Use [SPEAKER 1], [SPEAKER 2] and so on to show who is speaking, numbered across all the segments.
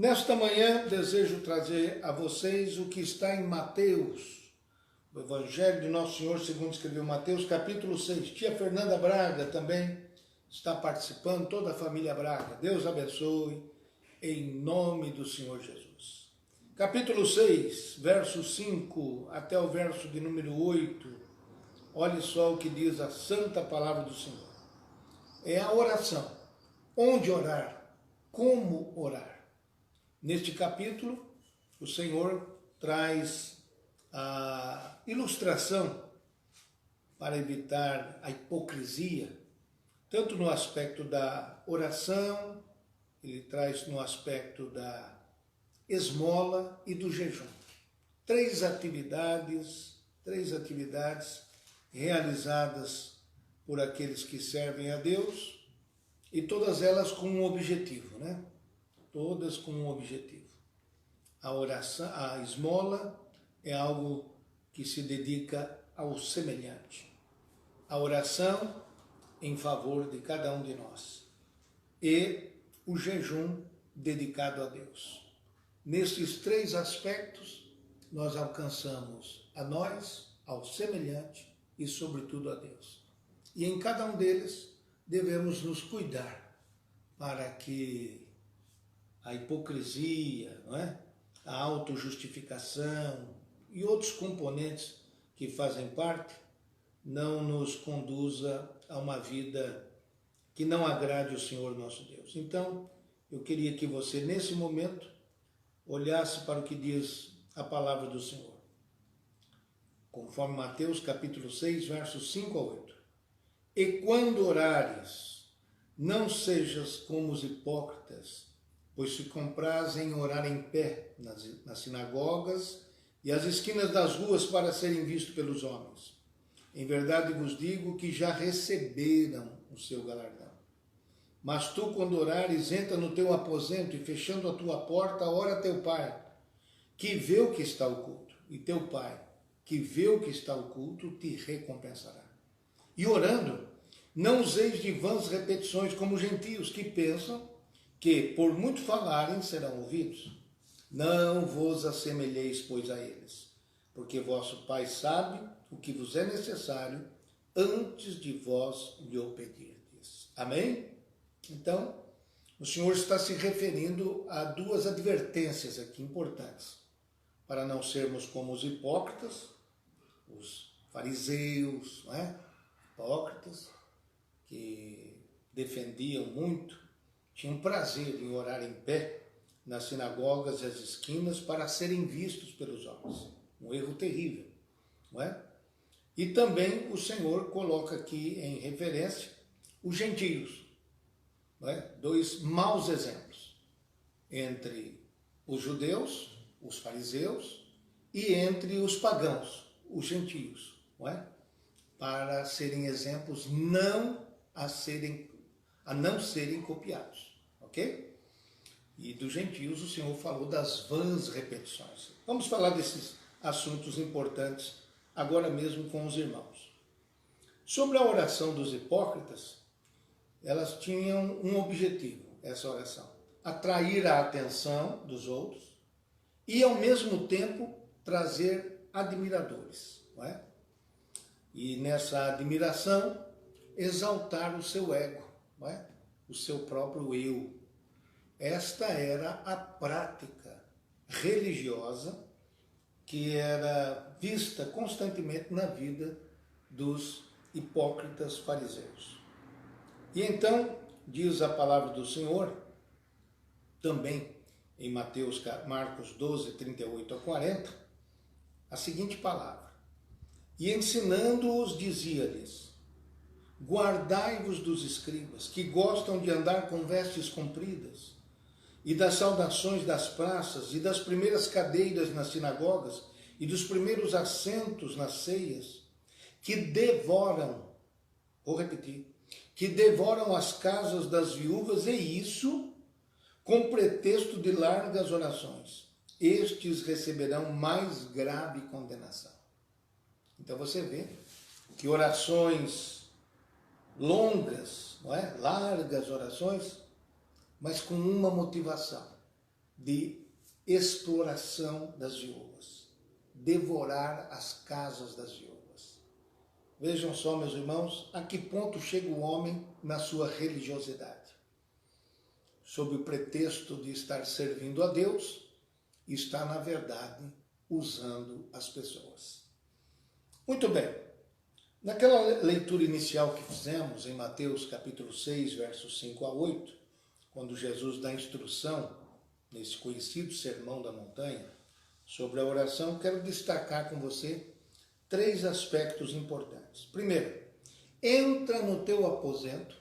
[SPEAKER 1] Nesta manhã desejo trazer a vocês o que está em Mateus, o Evangelho de Nosso Senhor segundo escreveu Mateus, capítulo 6. Tia Fernanda Braga também está participando, toda a família Braga. Deus abençoe, em nome do Senhor Jesus. Capítulo 6, verso 5 até o verso de número 8. Olhe só o que diz a santa palavra do Senhor. É a oração. Onde orar? Como orar? Neste capítulo, o Senhor traz a ilustração para evitar a hipocrisia, tanto no aspecto da oração, ele traz no aspecto da esmola e do jejum. Três atividades realizadas por aqueles que servem a Deus e todas elas com um objetivo, né? Todas com um objetivo. A oração, a esmola é algo que se dedica ao semelhante. A oração em favor de cada um de nós. E o jejum dedicado a Deus. Nesses três aspectos, nós alcançamos a nós, ao semelhante e, sobretudo, a Deus. E em cada um deles, devemos nos cuidar para que a hipocrisia, não é? A autojustificação e outros componentes que fazem parte não nos conduza a uma vida que não agrade o Senhor nosso Deus. Então, eu queria que você, nesse momento, olhasse para o que diz a palavra do Senhor. Conforme Mateus capítulo 6, versos 5 a 8. E quando orares, não sejas como os hipócritas, pois se comprazem em orar em pé nas sinagogas e às esquinas das ruas para serem vistos pelos homens. Em verdade vos digo que já receberam o seu galardão. Mas tu, quando orares, entra no teu aposento e, fechando a tua porta, ora a teu Pai, que vê o que está oculto. E teu Pai, que vê o que está oculto, te recompensará. E orando, não useis de vãs repetições como os gentios, que pensam que, por muito falarem, serão ouvidos. Não vos assemelheis, pois, a eles, porque vosso Pai sabe o que vos é necessário antes de vós lhe o pedirdes. Amém? Então, o Senhor está se referindo a duas advertências aqui importantes, para não sermos como os hipócritas, os fariseus, não é? Hipócritas, que defendiam muito, tinham prazer em orar em pé nas sinagogas e as esquinas para serem vistos pelos homens. Um erro terrível, não é? E também o Senhor coloca aqui em referência os gentios, não é? Dois maus exemplos entre os judeus, os fariseus, e entre os pagãos, os gentios, não é? Para serem exemplos a não serem copiados, ok? E dos gentios o Senhor falou das vãs repetições. Vamos falar desses assuntos importantes agora mesmo com os irmãos. Sobre a oração dos hipócritas, elas tinham um objetivo, essa oração: atrair a atenção dos outros e, ao mesmo tempo, trazer admiradores, não é? E nessa admiração, exaltar o seu ego, não é? O seu próprio eu. Esta era a prática religiosa que era vista constantemente na vida dos hipócritas fariseus. E então, diz a palavra do Senhor, também em Marcos 12, 38 a 40, a seguinte palavra: e ensinando-os, dizia-lhes: guardai-vos dos escribas, que gostam de andar com vestes compridas, e das saudações das praças, e das primeiras cadeiras nas sinagogas, e dos primeiros assentos nas ceias, que devoram, vou repetir, que devoram as casas das viúvas, e isso com pretexto de largas orações. Estes receberão mais grave condenação. Então você vê que orações longas, não é? Largas orações, mas com uma motivação: de exploração das viúvas, devorar as casas das viúvas. Vejam só, meus irmãos, a que ponto chega o homem na sua religiosidade. Sob o pretexto de estar servindo a Deus, está, na verdade, usando as pessoas. Muito bem. Naquela leitura inicial que fizemos em Mateus capítulo 6, versos 5 a 8, quando Jesus dá instrução nesse conhecido Sermão da Montanha sobre a oração, quero destacar com você 3 aspectos importantes. Primeiro, entra no teu aposento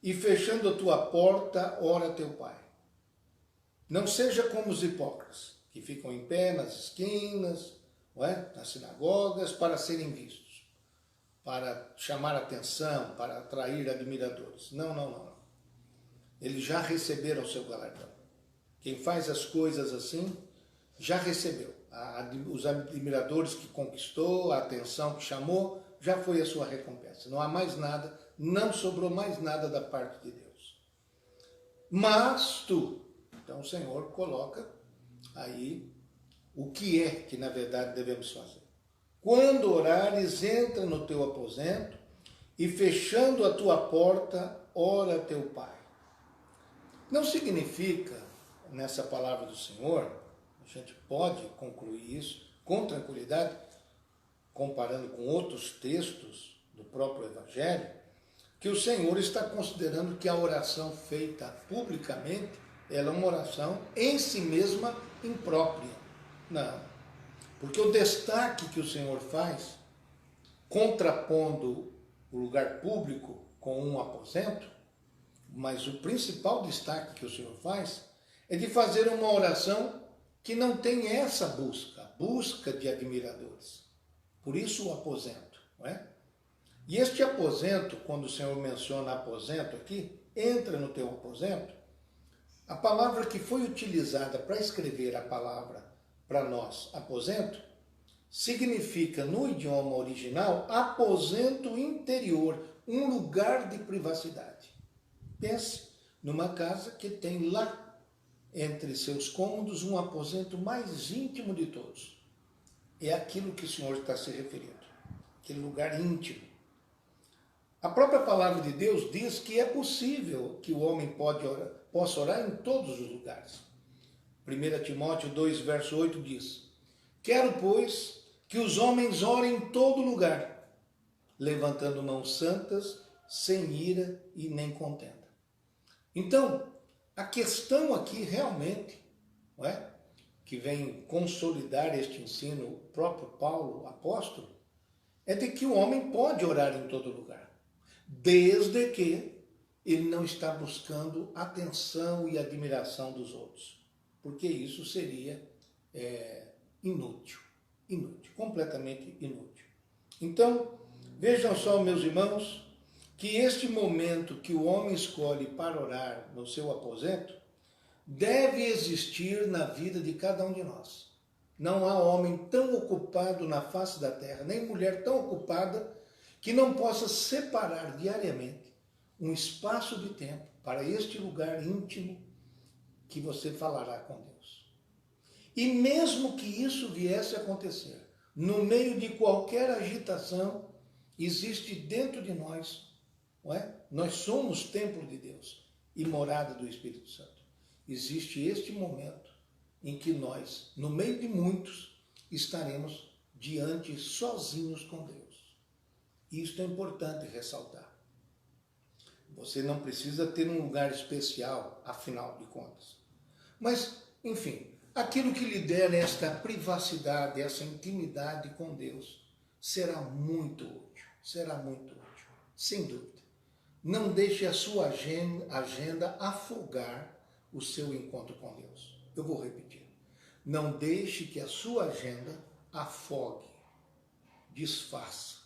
[SPEAKER 1] e fechando a tua porta, ora a teu Pai. Não seja como os hipócritas, que ficam em pé nas esquinas, nas sinagogas, para serem vistos, para chamar atenção, para atrair admiradores. Não. Eles já receberam o seu galardão. Quem faz as coisas assim, já recebeu. Os admiradores que conquistou, a atenção que chamou, já foi a sua recompensa. Não há mais nada, não sobrou mais nada da parte de Deus. Mas tu, então o Senhor coloca aí o que é que na verdade devemos fazer. Quando orares, entra no teu aposento e fechando a tua porta, ora a teu Pai. Não significa, nessa palavra do Senhor, a gente pode concluir isso com tranquilidade, comparando com outros textos do próprio Evangelho, que o Senhor está considerando que a oração feita publicamente, ela é uma oração em si mesma imprópria. Não. Porque o destaque que o Senhor faz, contrapondo o lugar público com um aposento, mas o principal destaque que o Senhor faz é de fazer uma oração que não tem essa busca de admiradores. Por isso o aposento, não é? E este aposento, quando o Senhor menciona aposento aqui, entra no teu aposento, a palavra que foi utilizada para escrever a palavra para nós, aposento, significa no idioma original aposento interior, um lugar de privacidade. Pense numa casa que tem lá, entre seus cômodos, um aposento mais íntimo de todos. É aquilo que o Senhor está se referindo, aquele lugar íntimo. A própria palavra de Deus diz que é possível que o homem possa orar em todos os lugares. 1 Timóteo 2, verso 8 diz: quero, pois, que os homens orem em todo lugar, levantando mãos santas, sem ira e nem contenda. Então, a questão aqui realmente, que vem consolidar este ensino o próprio Paulo, apóstolo, é de que o homem pode orar em todo lugar, desde que ele não está buscando atenção e admiração dos outros. Porque isso seria inútil, completamente inútil. Então, vejam só, meus irmãos, que este momento que o homem escolhe para orar no seu aposento deve existir na vida de cada um de nós. Não há homem tão ocupado na face da terra, nem mulher tão ocupada, que não possa separar diariamente um espaço de tempo para este lugar íntimo que você falará com Deus. E mesmo que isso viesse a acontecer, no meio de qualquer agitação, existe dentro de nós, nós somos templo de Deus e morada do Espírito Santo. Existe este momento em que nós, no meio de muitos, estaremos diante sozinhos com Deus. Isto é importante ressaltar. Você não precisa ter um lugar especial, afinal de contas. Mas, enfim, aquilo que lhe der esta privacidade, essa intimidade com Deus, será muito útil, sem dúvida. Não deixe a sua agenda afogar o seu encontro com Deus. Eu vou repetir. Não deixe que a sua agenda afogue, desfaça,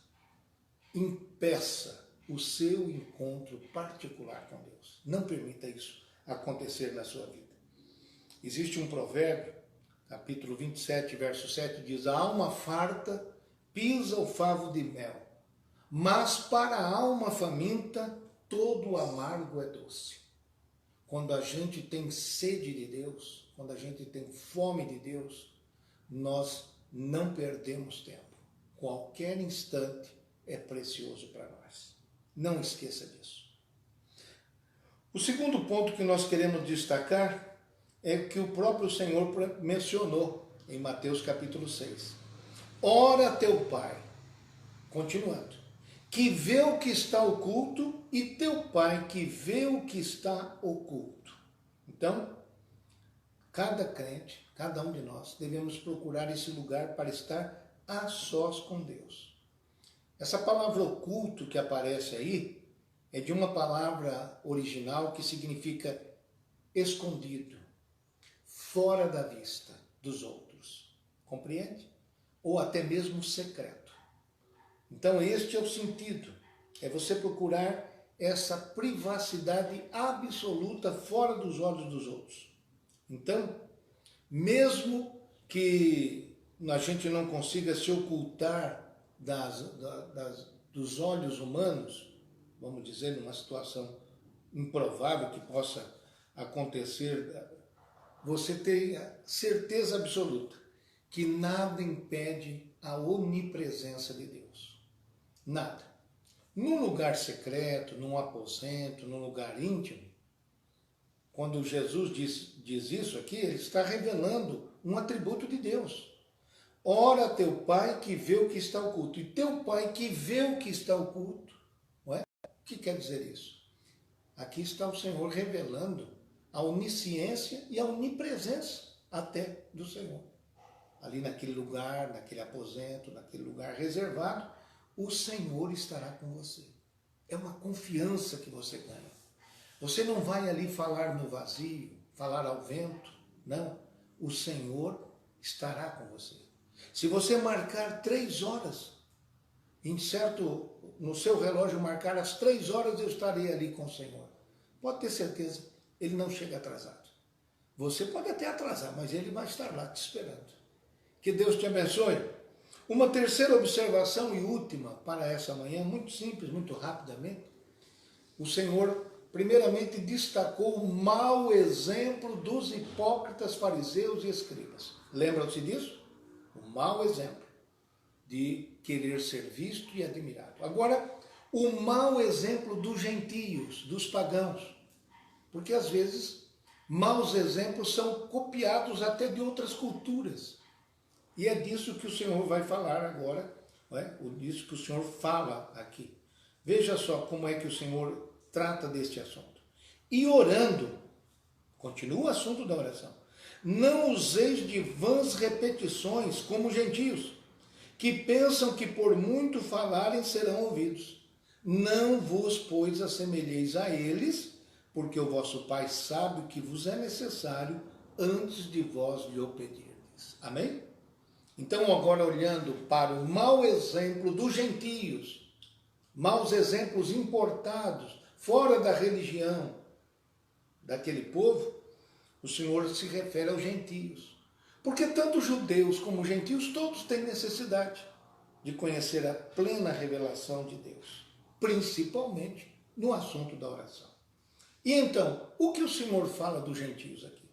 [SPEAKER 1] impeça o seu encontro particular com Deus. Não permita isso acontecer na sua vida. Existe um provérbio, capítulo 27, verso 7, diz: a alma farta pisa o favo de mel, mas para a alma faminta todo o amargo é doce. quando a gente tem sede de Deus, quando a gente tem fome de Deus, nós não perdemos tempo. Qualquer instante é precioso para nós. Não esqueça disso. O segundo ponto que nós queremos destacar é que o próprio Senhor mencionou em Mateus capítulo 6. Ora teu Pai, continuando, que vê o que está oculto, e teu Pai que vê o que está oculto. Então, cada crente, cada um de nós, devemos procurar esse lugar para estar a sós com Deus. Essa palavra oculto que aparece aí é de uma palavra original que significa escondido, fora da vista dos outros. Compreende? Ou até mesmo secreto. Então este é o sentido. É você procurar essa privacidade absoluta fora dos olhos dos outros. Então, mesmo que a gente não consiga se ocultar dos olhos humanos, vamos dizer, numa situação improvável que possa acontecer, você tenha certeza absoluta que nada impede a onipresença de Deus. Nada. Num lugar secreto, num aposento, num lugar íntimo, quando Jesus diz isso aqui, ele está revelando um atributo de Deus. Ora teu Pai que vê o que está oculto. E teu Pai que vê o que está oculto. Não é? O que quer dizer isso? Aqui está o Senhor revelando a onisciência e a onipresença até do Senhor. Ali naquele lugar, naquele aposento, naquele lugar reservado, o Senhor estará com você. É uma confiança que você ganha. Você não vai ali falar no vazio, falar ao vento. Não. O Senhor estará com você. Se você marcar 3 horas, no seu relógio marcar as 3 horas, eu estarei ali com o Senhor. Pode ter certeza, ele não chega atrasado. Você pode até atrasar, mas ele vai estar lá te esperando. Que Deus te abençoe. Uma terceira observação e última para essa manhã, muito simples, muito rapidamente. O Senhor, primeiramente, destacou o mau exemplo dos hipócritas, fariseus e escribas. Lembram-se disso? O mau exemplo de querer ser visto e admirado. Agora, o mau exemplo dos gentios, dos pagãos. Porque, às vezes, maus exemplos são copiados até de outras culturas. E é disso que o Senhor vai falar agora, não é? Disso que o Senhor fala aqui. Veja só como é que o Senhor trata deste assunto. E orando, continua o assunto da oração, não useis de vãs repetições como os gentios, que pensam que por muito falarem serão ouvidos. Não vos, pois, assemelheis a eles, porque o vosso Pai sabe o que vos é necessário antes de vós lhe o pedirdes. Amém? Então, agora olhando para o mau exemplo dos gentios, maus exemplos importados, fora da religião daquele povo, o Senhor se refere aos gentios. Porque tanto judeus como gentios, todos têm necessidade de conhecer a plena revelação de Deus, principalmente no assunto da oração. E então, o que o Senhor fala dos gentios aqui?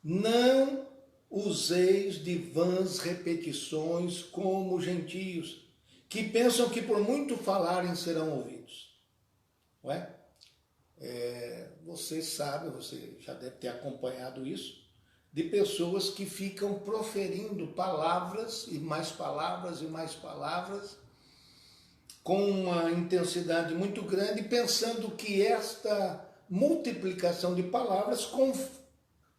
[SPEAKER 1] Não useis de vãs repetições como os gentios, que pensam que por muito falarem serão ouvidos. Não é? Você sabe, você já deve ter acompanhado isso, de pessoas que ficam proferindo palavras e mais palavras e mais palavras, com uma intensidade muito grande, pensando que esta multiplicação de palavras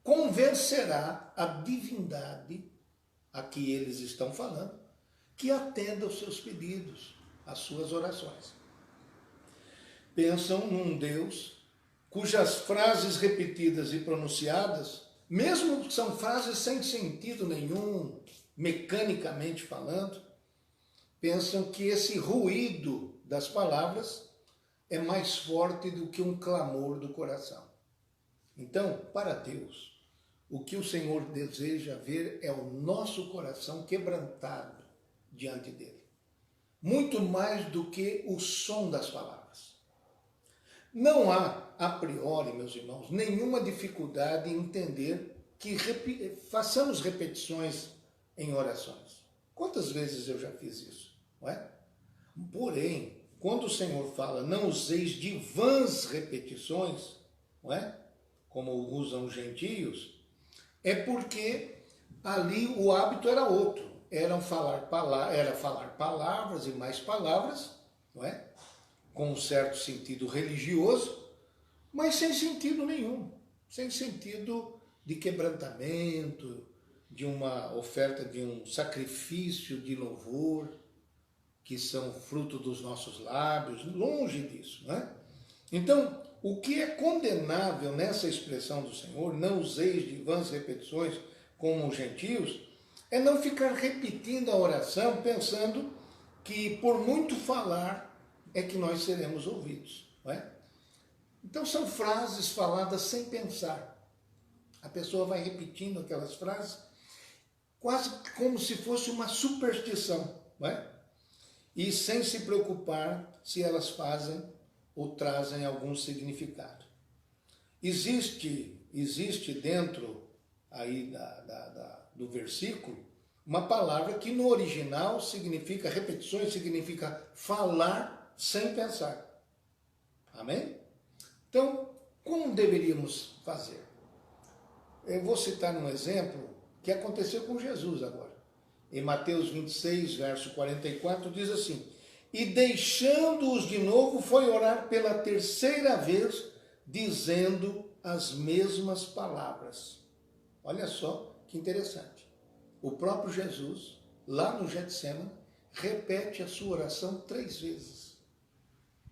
[SPEAKER 1] convencerá a divindade a que eles estão falando, que atenda aos seus pedidos, às suas orações. Pensam num Deus cujas frases repetidas e pronunciadas, mesmo que são frases sem sentido nenhum, mecanicamente falando, pensam que esse ruído das palavras é mais forte do que um clamor do coração. Então, para Deus, o que o Senhor deseja ver é o nosso coração quebrantado diante dele. Muito mais do que o som das palavras. Não há, a priori, meus irmãos, nenhuma dificuldade em entender que façamos repetições em orações. Quantas vezes eu já fiz isso, não é? Porém, quando o Senhor fala, não useis de vãs repetições, não é? Como usam os gentios, é porque ali o hábito era outro. Era falar palavras e mais palavras, não é? Com um certo sentido religioso, mas sem sentido nenhum. Sem sentido de quebrantamento, de uma oferta, de um sacrifício de louvor, que são fruto dos nossos lábios, longe disso, não é? Então, o que é condenável nessa expressão do Senhor, não useis de vãs repetições como os gentios, é não ficar repetindo a oração pensando que por muito falar é que nós seremos ouvidos, não é? Então são frases faladas sem pensar. A pessoa vai repetindo aquelas frases quase como se fosse uma superstição, não é? E sem se preocupar se elas fazem ou trazem algum significado. Existe dentro aí do versículo uma palavra que no original significa, repetições significa falar sem pensar. Amém? Então, como deveríamos fazer? Eu vou citar um exemplo que aconteceu com Jesus agora. Em Mateus 26, verso 44, diz assim: e deixando-os de novo, foi orar pela terceira vez, dizendo as mesmas palavras. Olha só que interessante. O próprio Jesus, lá no Getsemane, repete a sua oração 3 vezes.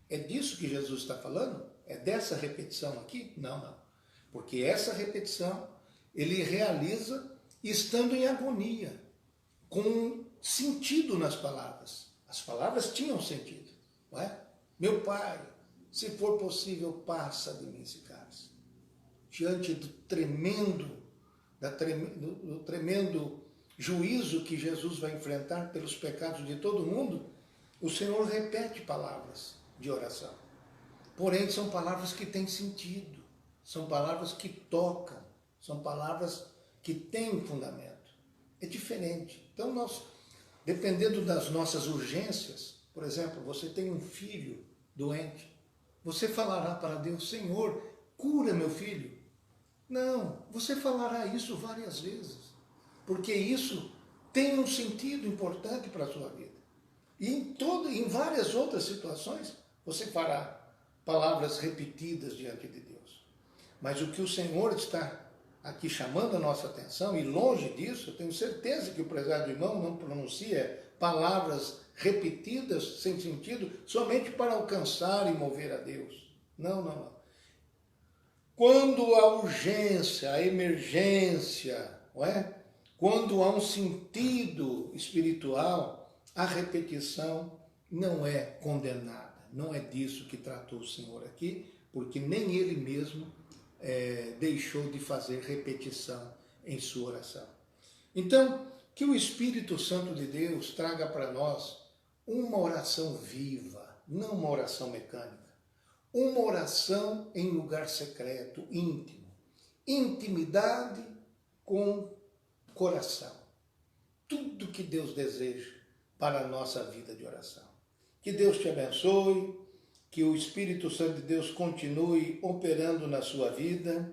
[SPEAKER 1] É disso que Jesus está falando? É dessa repetição aqui? Não. Porque essa repetição ele realiza estando em agonia, com sentido nas palavras. As palavras tinham sentido, não é? Meu Pai, se for possível, passa de mim esse cálice. Diante do tremendo juízo que Jesus vai enfrentar pelos pecados de todo mundo, o Senhor repete palavras de oração. Porém, são palavras que têm sentido, são palavras que tocam, são palavras que têm fundamento. É diferente. Então, nós, dependendo das nossas urgências, por exemplo, você tem um filho doente, você falará para Deus: Senhor, cura meu filho. Não, você falará isso várias vezes, porque isso tem um sentido importante para a sua vida. E em várias outras situações, você fará palavras repetidas diante de Deus. Mas o que o Senhor está aqui chamando a nossa atenção, e longe disso, eu tenho certeza que o prezado irmão não pronuncia palavras repetidas sem sentido somente para alcançar e mover a Deus. Não. Quando há urgência, a emergência, não é? Quando há um sentido espiritual, a repetição não é condenada. Não é disso que tratou o Senhor aqui, porque nem ele mesmo deixou de fazer repetição em sua oração. Então, que o Espírito Santo de Deus traga para nós uma oração viva, não uma oração mecânica. Uma oração em lugar secreto, íntimo. Intimidade com coração. Tudo que Deus deseja para a nossa vida de oração. Que Deus te abençoe, que o Espírito Santo de Deus continue operando na sua vida.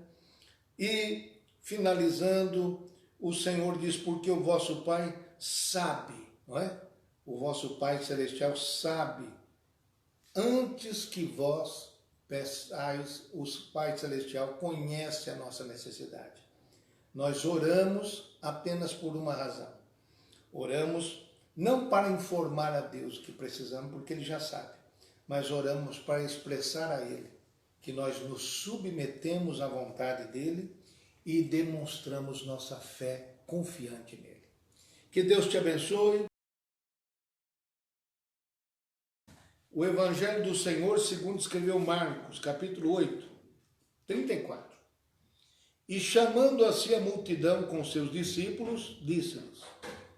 [SPEAKER 1] E, finalizando, o Senhor diz: porque o vosso Pai sabe, não é? O vosso Pai Celestial sabe, antes que vós peçais, o Pai Celestial conhece a nossa necessidade. Nós oramos apenas por uma razão. Oramos não para informar a Deus que precisamos, porque Ele já sabe, mas oramos para expressar a Ele que nós nos submetemos à vontade dEle e demonstramos nossa fé confiante nele. Que Deus te abençoe. O Evangelho do Senhor, segundo escreveu Marcos, capítulo 8, 34. E chamando a si a multidão com seus discípulos, disse-lhes: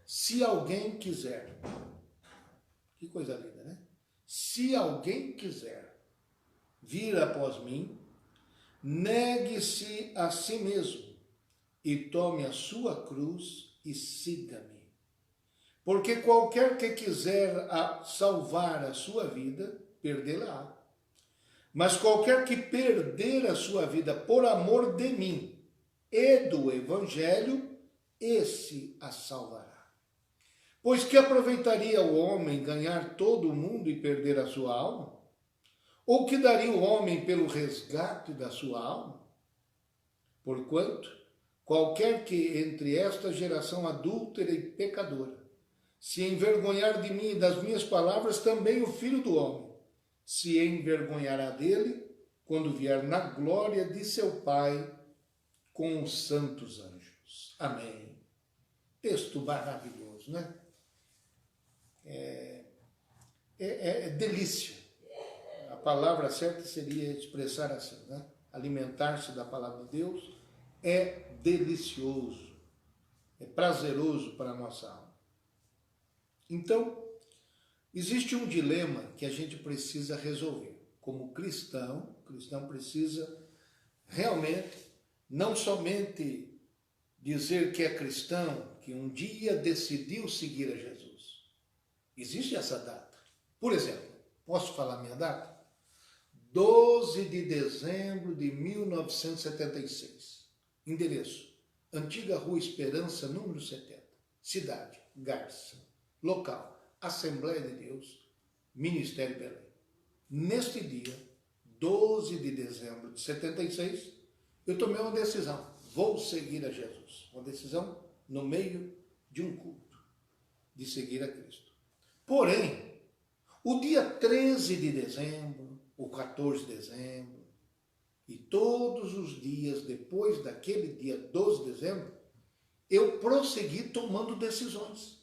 [SPEAKER 1] se alguém quiser, que coisa linda, né? Se alguém quiser vir após mim, negue-se a si mesmo e tome a sua cruz e siga-me. Porque qualquer que quiser salvar a sua vida, perdê-la-á. Mas qualquer que perder a sua vida por amor de mim e do Evangelho, esse a salvará. Pois que aproveitaria o homem ganhar todo o mundo e perder a sua alma? Ou que daria o homem pelo resgate da sua alma? Porquanto, qualquer que entre esta geração adúltera e pecadora se envergonhar de mim e das minhas palavras, também o Filho do Homem se envergonhará dele quando vier na glória de seu Pai com os santos anjos. Amém. Texto maravilhoso, né? É delícia. A palavra certa seria expressar assim, né? Alimentar-se da palavra de Deus é delicioso, é prazeroso para a nossa alma. Então, existe um dilema que a gente precisa resolver. Como cristão, o cristão precisa realmente não somente dizer que é cristão, que um dia decidiu seguir a Jesus. Existe essa data. Por exemplo, posso falar minha data? 12 de dezembro de 1976. Endereço: Antiga Rua Esperança, número 70. Cidade: Garça. Local: Assembleia de Deus, Ministério Belém. Neste dia, 12 de dezembro de 76, eu tomei uma decisão. Vou seguir a Jesus. Uma decisão no meio de um culto, de seguir a Cristo. Porém, o dia 13 de dezembro, o 14 de dezembro, e todos os dias depois daquele dia 12 de dezembro, eu prossegui tomando decisões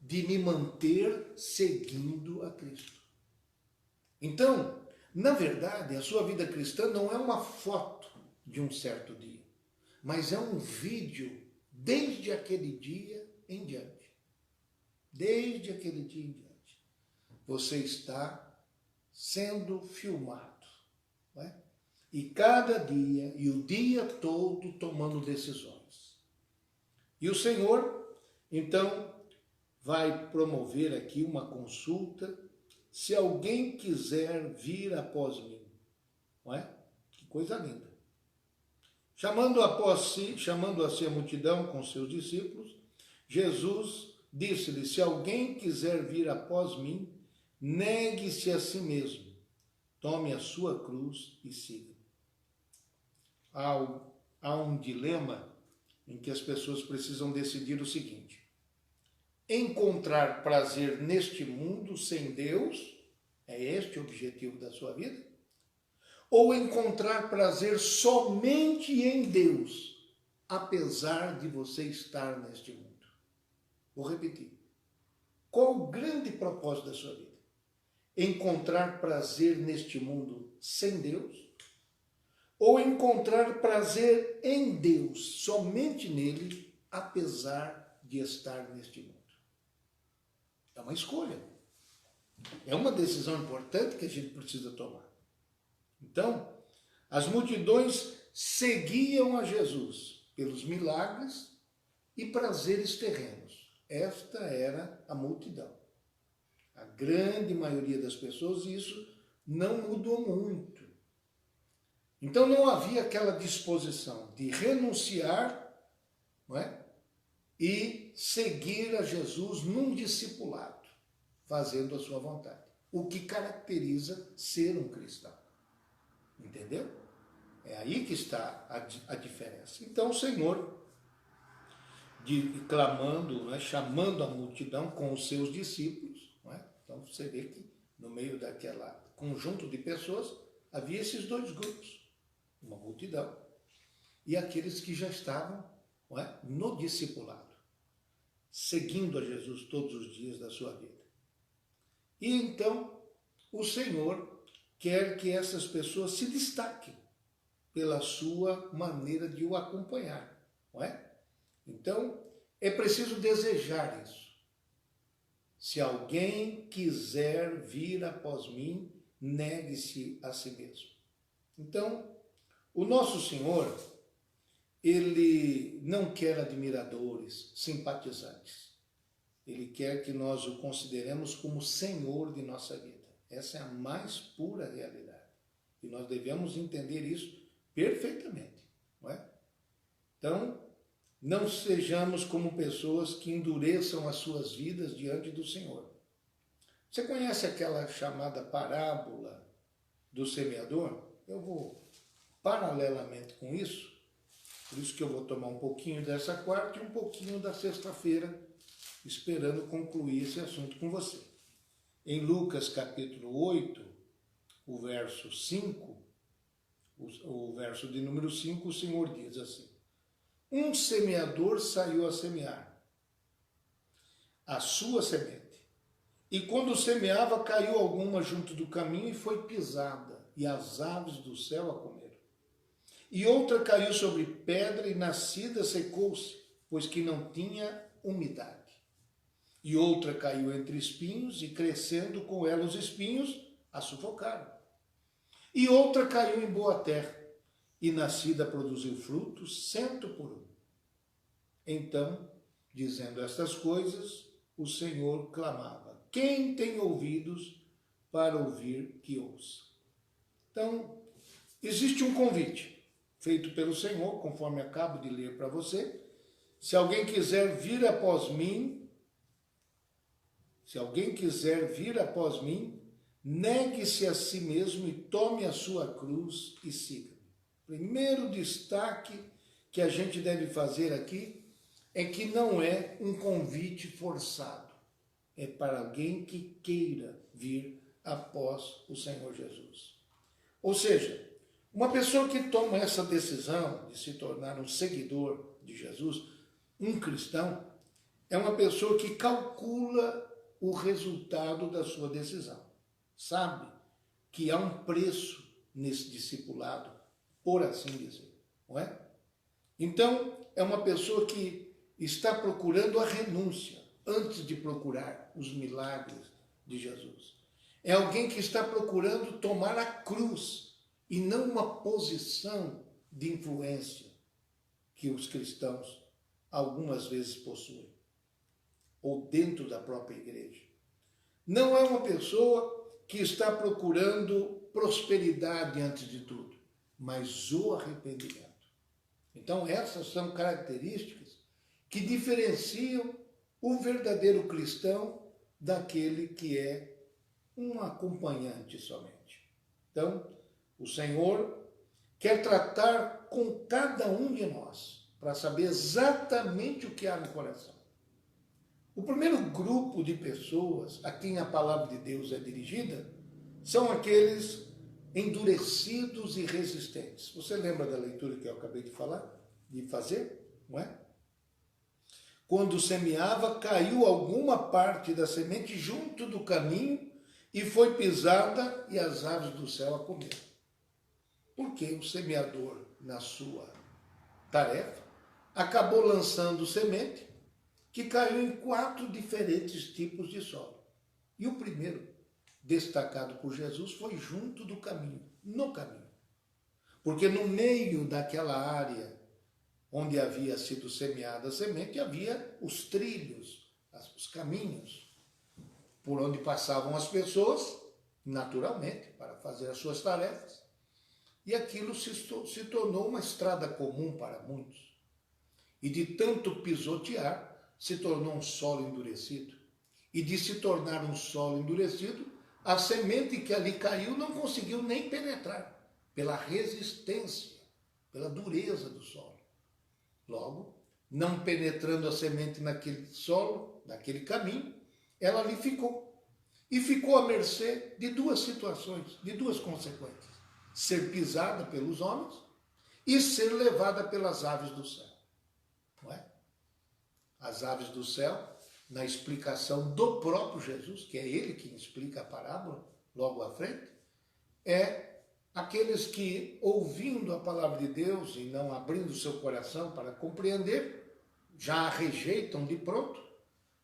[SPEAKER 1] de me manter seguindo a Cristo. Então, na verdade, a sua vida cristã não é uma foto de um certo dia, mas é um vídeo desde aquele dia em diante. Desde aquele dia em diante. Você está sendo filmado, não é? E cada dia, e o dia todo, tomando decisões. E o Senhor, então, vai promover aqui uma consulta, se alguém quiser vir após mim. Não é? Que coisa linda. Chamando a si a multidão com seus discípulos, Jesus disse-lhe: se alguém quiser vir após mim, negue-se a si mesmo, tome a sua cruz e siga. Há um dilema em que as pessoas precisam decidir o seguinte: encontrar prazer neste mundo sem Deus, é este o objetivo da sua vida? Ou encontrar prazer somente em Deus, apesar de você estar neste mundo? Vou repetir. Qual o grande propósito da sua vida? Encontrar prazer neste mundo sem Deus? Ou encontrar prazer em Deus, somente nele, apesar de estar neste mundo? É uma escolha. É uma decisão importante que a gente precisa tomar. Então, as multidões seguiam a Jesus pelos milagres e prazeres terrenos. Esta era a multidão. A grande maioria das pessoas, isso não mudou muito. Então não havia aquela disposição de renunciar, não é? E seguir a Jesus num discipulado, fazendo a sua vontade. O que caracteriza ser um cristão. Entendeu? É aí que está a diferença. Então o Senhor, clamando, não é? Chamando a multidão com os seus discípulos, não é? Então você vê que no meio daquela conjunto de pessoas havia esses dois grupos. Uma multidão e aqueles que já estavam, não é? No discipulado, seguindo a Jesus todos os dias da sua vida. E então o Senhor quer que essas pessoas se destaquem pela sua maneira de o acompanhar, não é? Então é preciso desejar isso. Se alguém quiser vir após mim, negue-se a si mesmo. Então, o nosso Senhor, ele não quer admiradores, simpatizantes. Ele quer que nós o consideremos como Senhor de nossa vida. Essa é a mais pura realidade. E nós devemos entender isso perfeitamente, não é? Então, não sejamos como pessoas que endureçam as suas vidas diante do Senhor. Você conhece aquela chamada parábola do semeador? Eu vou, paralelamente com isso, por isso que eu vou tomar um pouquinho dessa quarta e um pouquinho da sexta-feira, esperando concluir esse assunto com você. Em Lucas capítulo 8, o verso 5, o verso de número 5, o Senhor diz assim: um semeador saiu a semear a sua semente. E quando semeava, caiu alguma junto do caminho e foi pisada, e as aves do céu a comeram. E outra caiu sobre pedra e nascida secou-se, pois que não tinha umidade. E outra caiu entre espinhos e crescendo com ela os espinhos, a sufocaram. E outra caiu em boa terra e nascida produziu frutos 100 por 1. Então, dizendo estas coisas, o Senhor clamava: quem tem ouvidos para ouvir, que ouça. Então, existe um convite feito pelo Senhor, conforme acabo de ler para você. Se alguém quiser vir após mim, negue-se a si mesmo e tome a sua cruz e siga-me. Primeiro destaque que a gente deve fazer aqui é que não é um convite forçado. É para alguém que queira vir após o Senhor Jesus. Ou seja, uma pessoa que toma essa decisão de se tornar um seguidor de Jesus, um cristão, é uma pessoa que calcula o resultado da sua decisão. Sabe que há um preço nesse discipulado, por assim dizer, não é? Então, é uma pessoa que está procurando a renúncia antes de procurar os milagres de Jesus. É alguém que está procurando tomar a cruz e não uma posição de influência que os cristãos algumas vezes possuem, ou dentro da própria igreja. Não é uma pessoa que está procurando prosperidade antes de tudo, mas o arrependimento. Então, essas são características que diferenciam o verdadeiro cristão daquele que é um acompanhante somente. Então, o Senhor quer tratar com cada um de nós para saber exatamente o que há no coração. O primeiro grupo de pessoas a quem a palavra de Deus é dirigida são aqueles endurecidos e resistentes. Você lembra da leitura que eu acabei de fazer, não é? Quando semeava, caiu alguma parte da semente junto do caminho e foi pisada e as aves do céu a comeram. Porque o semeador, na sua tarefa, acabou lançando semente que caiu em 4 diferentes tipos de solo. E o primeiro, destacado por Jesus, foi junto do caminho, no caminho. Porque no meio daquela área onde havia sido semeada a semente, havia os trilhos, os caminhos, por onde passavam as pessoas, naturalmente, para fazer as suas tarefas. E aquilo se tornou uma estrada comum para muitos. E de tanto pisotear, se tornou um solo endurecido. E de se tornar um solo endurecido, a semente que ali caiu não conseguiu nem penetrar, pela resistência, pela dureza do solo. Logo, não penetrando a semente naquele solo, naquele caminho, ela ali ficou. E ficou à mercê de 2 situações, de 2 consequências. Ser pisada pelos homens e ser levada pelas aves do céu. Não é? As aves do céu, na explicação do próprio Jesus, que é ele quem explica a parábola, logo à frente, é aqueles que, ouvindo a palavra de Deus e não abrindo seu coração para compreender, já a rejeitam de pronto.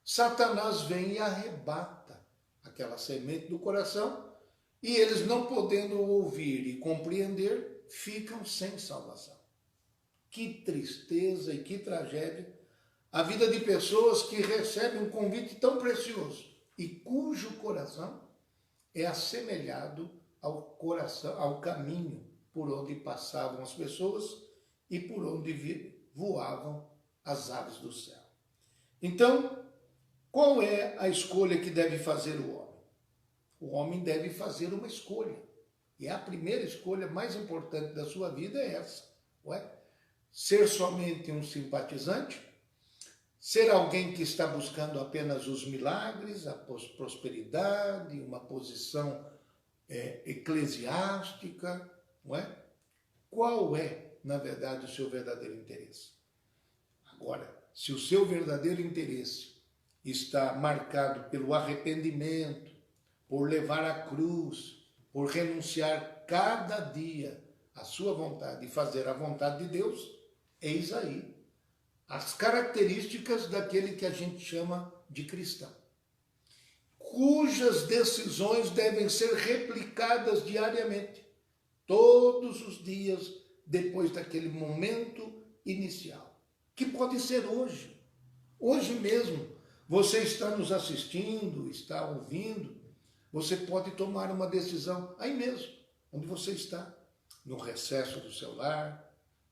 [SPEAKER 1] Satanás vem e arrebata aquela semente do coração e eles, não podendo ouvir e compreender, ficam sem salvação. Que tristeza e que tragédia a vida de pessoas que recebem um convite tão precioso e cujo coração é assemelhado ao coração, ao caminho por onde passavam as pessoas e por onde voavam as aves do céu. Então, qual é a escolha que deve fazer o homem? O homem deve fazer uma escolha. E a primeira escolha mais importante da sua vida é essa. Ser somente um simpatizante? Ser alguém que está buscando apenas os milagres, a prosperidade, uma posição eclesiástica? Não é? Qual é, na verdade, o seu verdadeiro interesse? Agora, se o seu verdadeiro interesse está marcado pelo arrependimento, por levar a cruz, por renunciar cada dia à sua vontade e fazer a vontade de Deus, eis aí as características daquele que a gente chama de cristão, cujas decisões devem ser replicadas diariamente, todos os dias, depois daquele momento inicial, que pode ser hoje. Hoje mesmo, você está nos assistindo, está ouvindo, você pode tomar uma decisão aí mesmo, onde você está, no recesso do seu lar,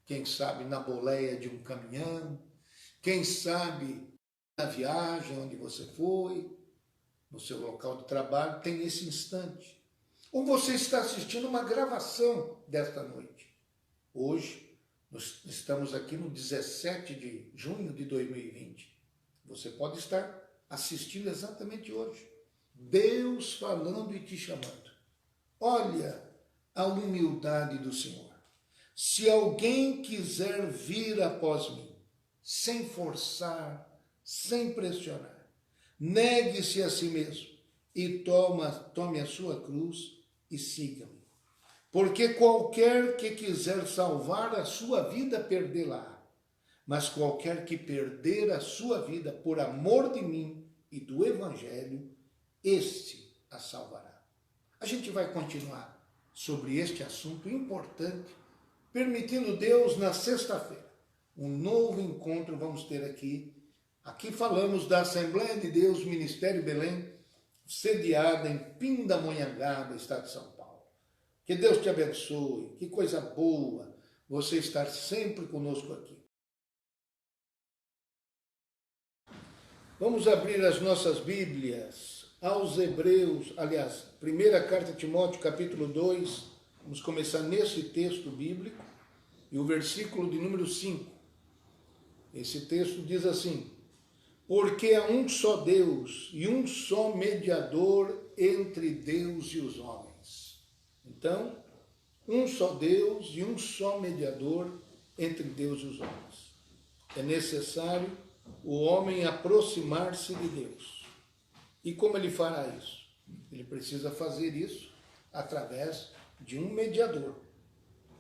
[SPEAKER 1] quem sabe na boleia de um caminhão, quem sabe na viagem onde você foi, no seu local de trabalho, tem esse instante. Ou você está assistindo uma gravação desta noite. Hoje, nós estamos aqui no 17 de junho de 2020. Você pode estar assistindo exatamente hoje. Deus falando e te chamando. Olha a humildade do Senhor. Se alguém quiser vir após mim, sem forçar, sem pressionar, negue-se a si mesmo e tome a sua cruz e siga-me. Porque qualquer que quiser salvar a sua vida, perdê-la. Mas qualquer que perder a sua vida por amor de mim e do Evangelho, este a salvará. A gente vai continuar sobre este assunto importante, permitindo Deus, na sexta-feira, um novo encontro vamos ter aqui. Aqui falamos da Assembleia de Deus, Ministério Belém, sediada em Pindamonhangaba, estado de São Paulo. Que Deus te abençoe, que coisa boa você estar sempre conosco aqui. Vamos abrir as nossas Bíblias aos Hebreus, aliás, primeira carta a Timóteo, capítulo 2, vamos começar nesse texto bíblico, e o versículo de número 5. Esse texto diz assim: porque há um só Deus e um só mediador entre Deus e os homens. Então, um só Deus e um só mediador entre Deus e os homens. É necessário o homem aproximar-se de Deus. E como ele fará isso? Ele precisa fazer isso através de um mediador.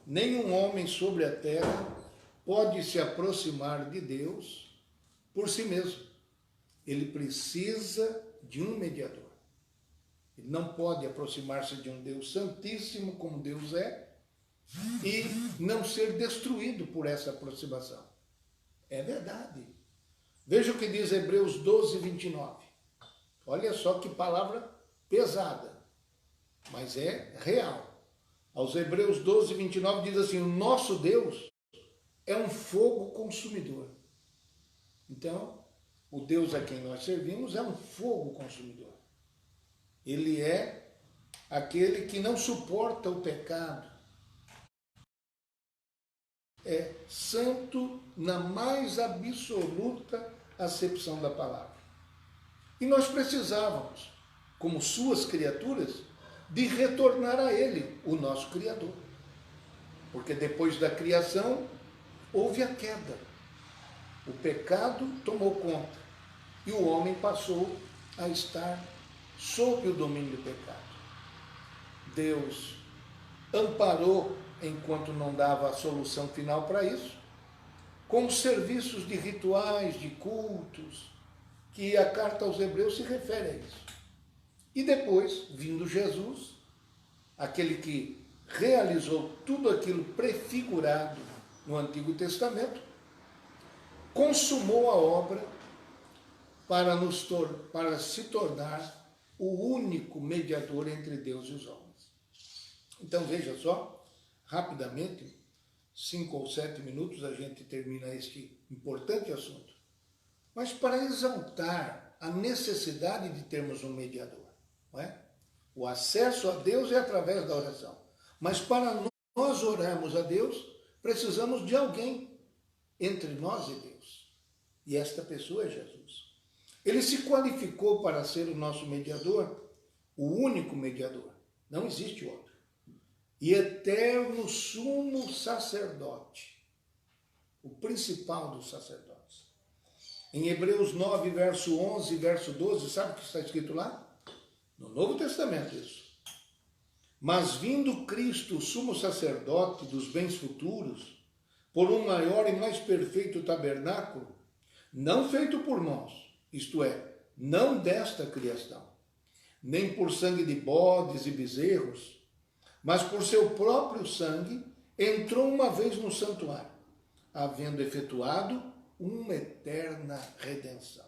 [SPEAKER 1] Nenhum homem sobre a terra pode se aproximar de Deus por si mesmo. Ele precisa de um mediador. Ele não pode aproximar-se de um Deus santíssimo como Deus é e não ser destruído por essa aproximação. É verdade. Veja o que diz Hebreus 12, 29. Olha só que palavra pesada, mas é real. Aos Hebreus 12, 29 diz assim: o nosso Deus é um fogo consumidor. Então, o Deus a quem nós servimos é um fogo consumidor. Ele é aquele que não suporta o pecado. É santo na mais absoluta acepção da palavra. E nós precisávamos, como suas criaturas, de retornar a Ele, o nosso Criador. Porque depois da criação, houve a queda. O pecado tomou conta e o homem passou a estar sob o domínio do pecado. Deus amparou, enquanto não dava a solução final para isso, com os serviços de rituais, de cultos, que a carta aos Hebreus se refere a isso. E depois, vindo Jesus, aquele que realizou tudo aquilo prefigurado no Antigo Testamento, consumou a obra para se tornar o único mediador entre Deus e os homens. Então veja só, rapidamente, 5 ou 7 minutos a gente termina este importante assunto. Mas para exaltar a necessidade de termos um mediador, não é? O acesso a Deus é através da oração. Mas para nós orarmos a Deus, precisamos de alguém entre nós e Deus. E esta pessoa é Jesus. Ele se qualificou para ser o nosso mediador, o único mediador. Não existe outro. E eterno sumo sacerdote, o principal dos sacerdotes. Em Hebreus 9, verso 11 e verso 12, sabe o que está escrito lá? No Novo Testamento isso. Mas vindo Cristo, sumo sacerdote dos bens futuros, por um maior e mais perfeito tabernáculo, não feito por mãos, isto é, não desta criação, nem por sangue de bodes e bezerros, mas por seu próprio sangue, entrou uma vez no santuário, havendo efetuado uma eterna redenção.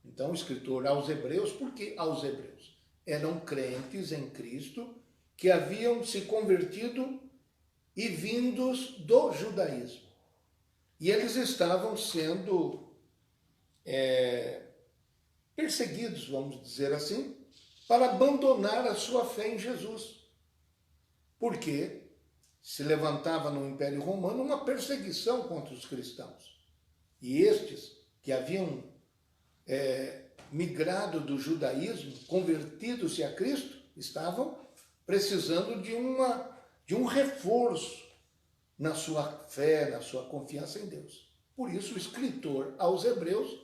[SPEAKER 1] Então o escritor aos Hebreus, porque aos Hebreus eram crentes em Cristo, que haviam se convertido e vindos do judaísmo. E eles estavam sendo perseguidos, vamos dizer assim, para abandonar a sua fé em Jesus. Porque se levantava no Império Romano uma perseguição contra os cristãos. E estes que haviam migrado do judaísmo, convertidos-se a Cristo, estavam precisando de um reforço na sua fé, na sua confiança em Deus. Por isso o escritor aos Hebreus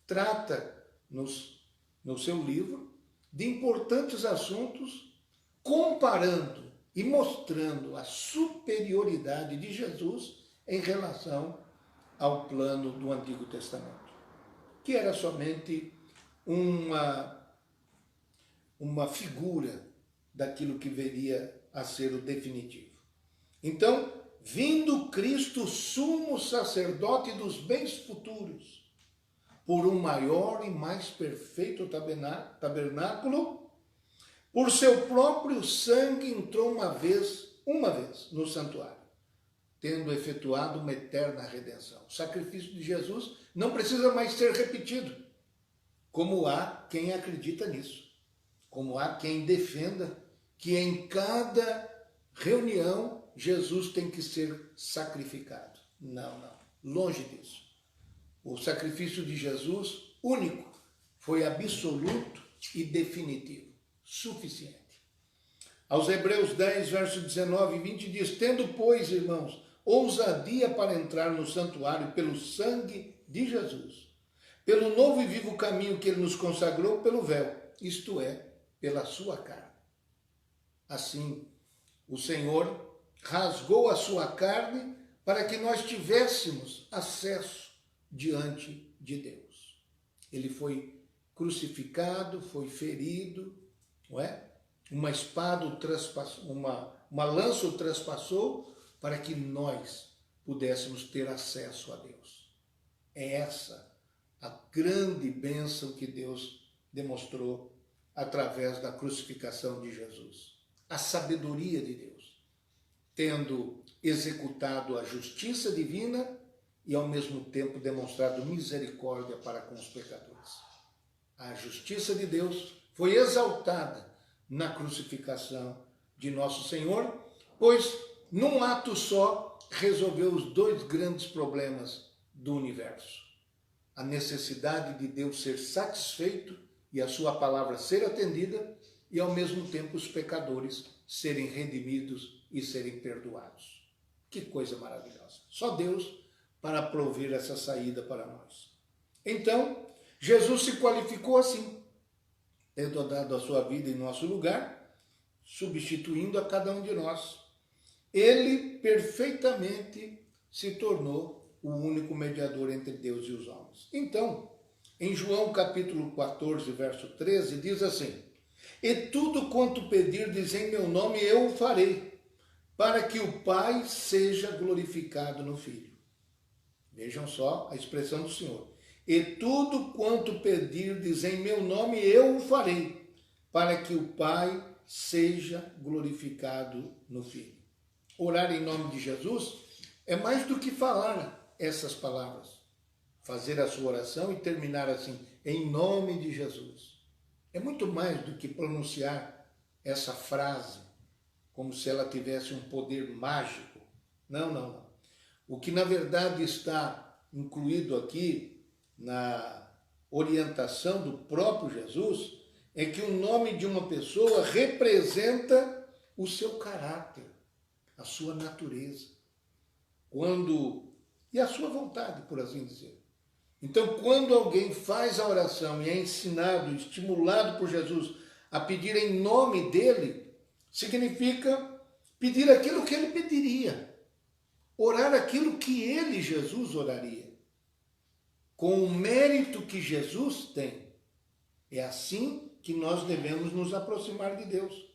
[SPEAKER 1] trata no seu livro de importantes assuntos, comparando e mostrando a superioridade de Jesus em relação ao plano do Antigo Testamento, que era somente uma figura daquilo que viria a ser o definitivo. Então, vindo Cristo, sumo sacerdote dos bens futuros, por um maior e mais perfeito tabernáculo, por seu próprio sangue entrou uma vez no santuário, tendo efetuado uma eterna redenção. O sacrifício de Jesus não precisa mais ser repetido, como há quem acredita nisso, como há quem defenda que em cada reunião Jesus tem que ser sacrificado. Não, longe disso. O sacrifício de Jesus, único, foi absoluto e definitivo, suficiente. Aos Hebreus 10, versos 19 e 20 diz: tendo, pois, irmãos, ousadia para entrar no santuário pelo sangue de Jesus, pelo novo e vivo caminho que ele nos consagrou pelo véu, isto é, pela sua carne. Assim, o Senhor rasgou a sua carne para que nós tivéssemos acesso diante de Deus. Ele foi crucificado, foi ferido, não é? Uma espada o traspassou, uma lança o traspassou para que nós pudéssemos ter acesso a Deus. É essa a grande bênção que Deus demonstrou através da crucificação de Jesus. A sabedoria de Deus, tendo executado a justiça divina e ao mesmo tempo demonstrado misericórdia para com os pecadores. A justiça de Deus foi exaltada na crucificação de nosso Senhor, pois num ato só resolveu os dois grandes problemas do universo. A necessidade de Deus ser satisfeito e a sua palavra ser atendida, e ao mesmo tempo os pecadores serem redimidos e serem perdoados. Que coisa maravilhosa! Só Deus para prover essa saída para nós. Então, Jesus se qualificou assim, tendo dado a sua vida em nosso lugar, substituindo a cada um de nós. Ele perfeitamente se tornou o único mediador entre Deus e os homens. Então, em João capítulo 14, verso 13, diz assim: E tudo quanto pedirdes em meu nome, eu o farei, para que o Pai seja glorificado no Filho. Vejam só a expressão do Senhor. E tudo quanto pedirdes em meu nome, eu o farei, para que o Pai seja glorificado no Filho. Orar em nome de Jesus é mais do que falar essas palavras. Fazer a sua oração e terminar assim, em nome de Jesus. É muito mais do que pronunciar essa frase como se ela tivesse um poder mágico. Não, não, não. O que na verdade está incluído aqui na orientação do próprio Jesus é que o nome de uma pessoa representa o seu caráter, a sua natureza, e a sua vontade, por assim dizer. Então, quando alguém faz a oração e é ensinado, estimulado por Jesus a pedir em nome dele, significa pedir aquilo que ele pediria, orar aquilo que ele, Jesus, oraria, com o mérito que Jesus tem. É assim que nós devemos nos aproximar de Deus.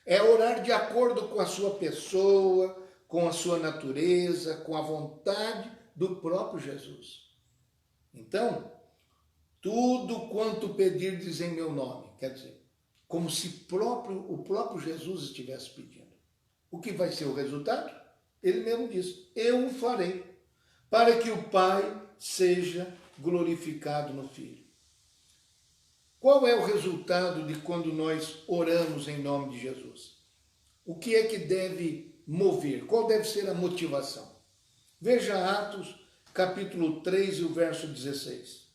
[SPEAKER 1] É orar de acordo com a sua pessoa, com a sua natureza, com a vontade do próprio Jesus. Então, tudo quanto pedirdes em meu nome, quer dizer, como se o próprio Jesus estivesse pedindo. O que vai ser o resultado? Ele mesmo diz, eu o farei, para que o Pai seja glorificado no Filho. Qual é o resultado de quando nós oramos em nome de Jesus? O que é que deve mover? Qual deve ser a motivação? Veja Atos, capítulo 3, e o verso 16.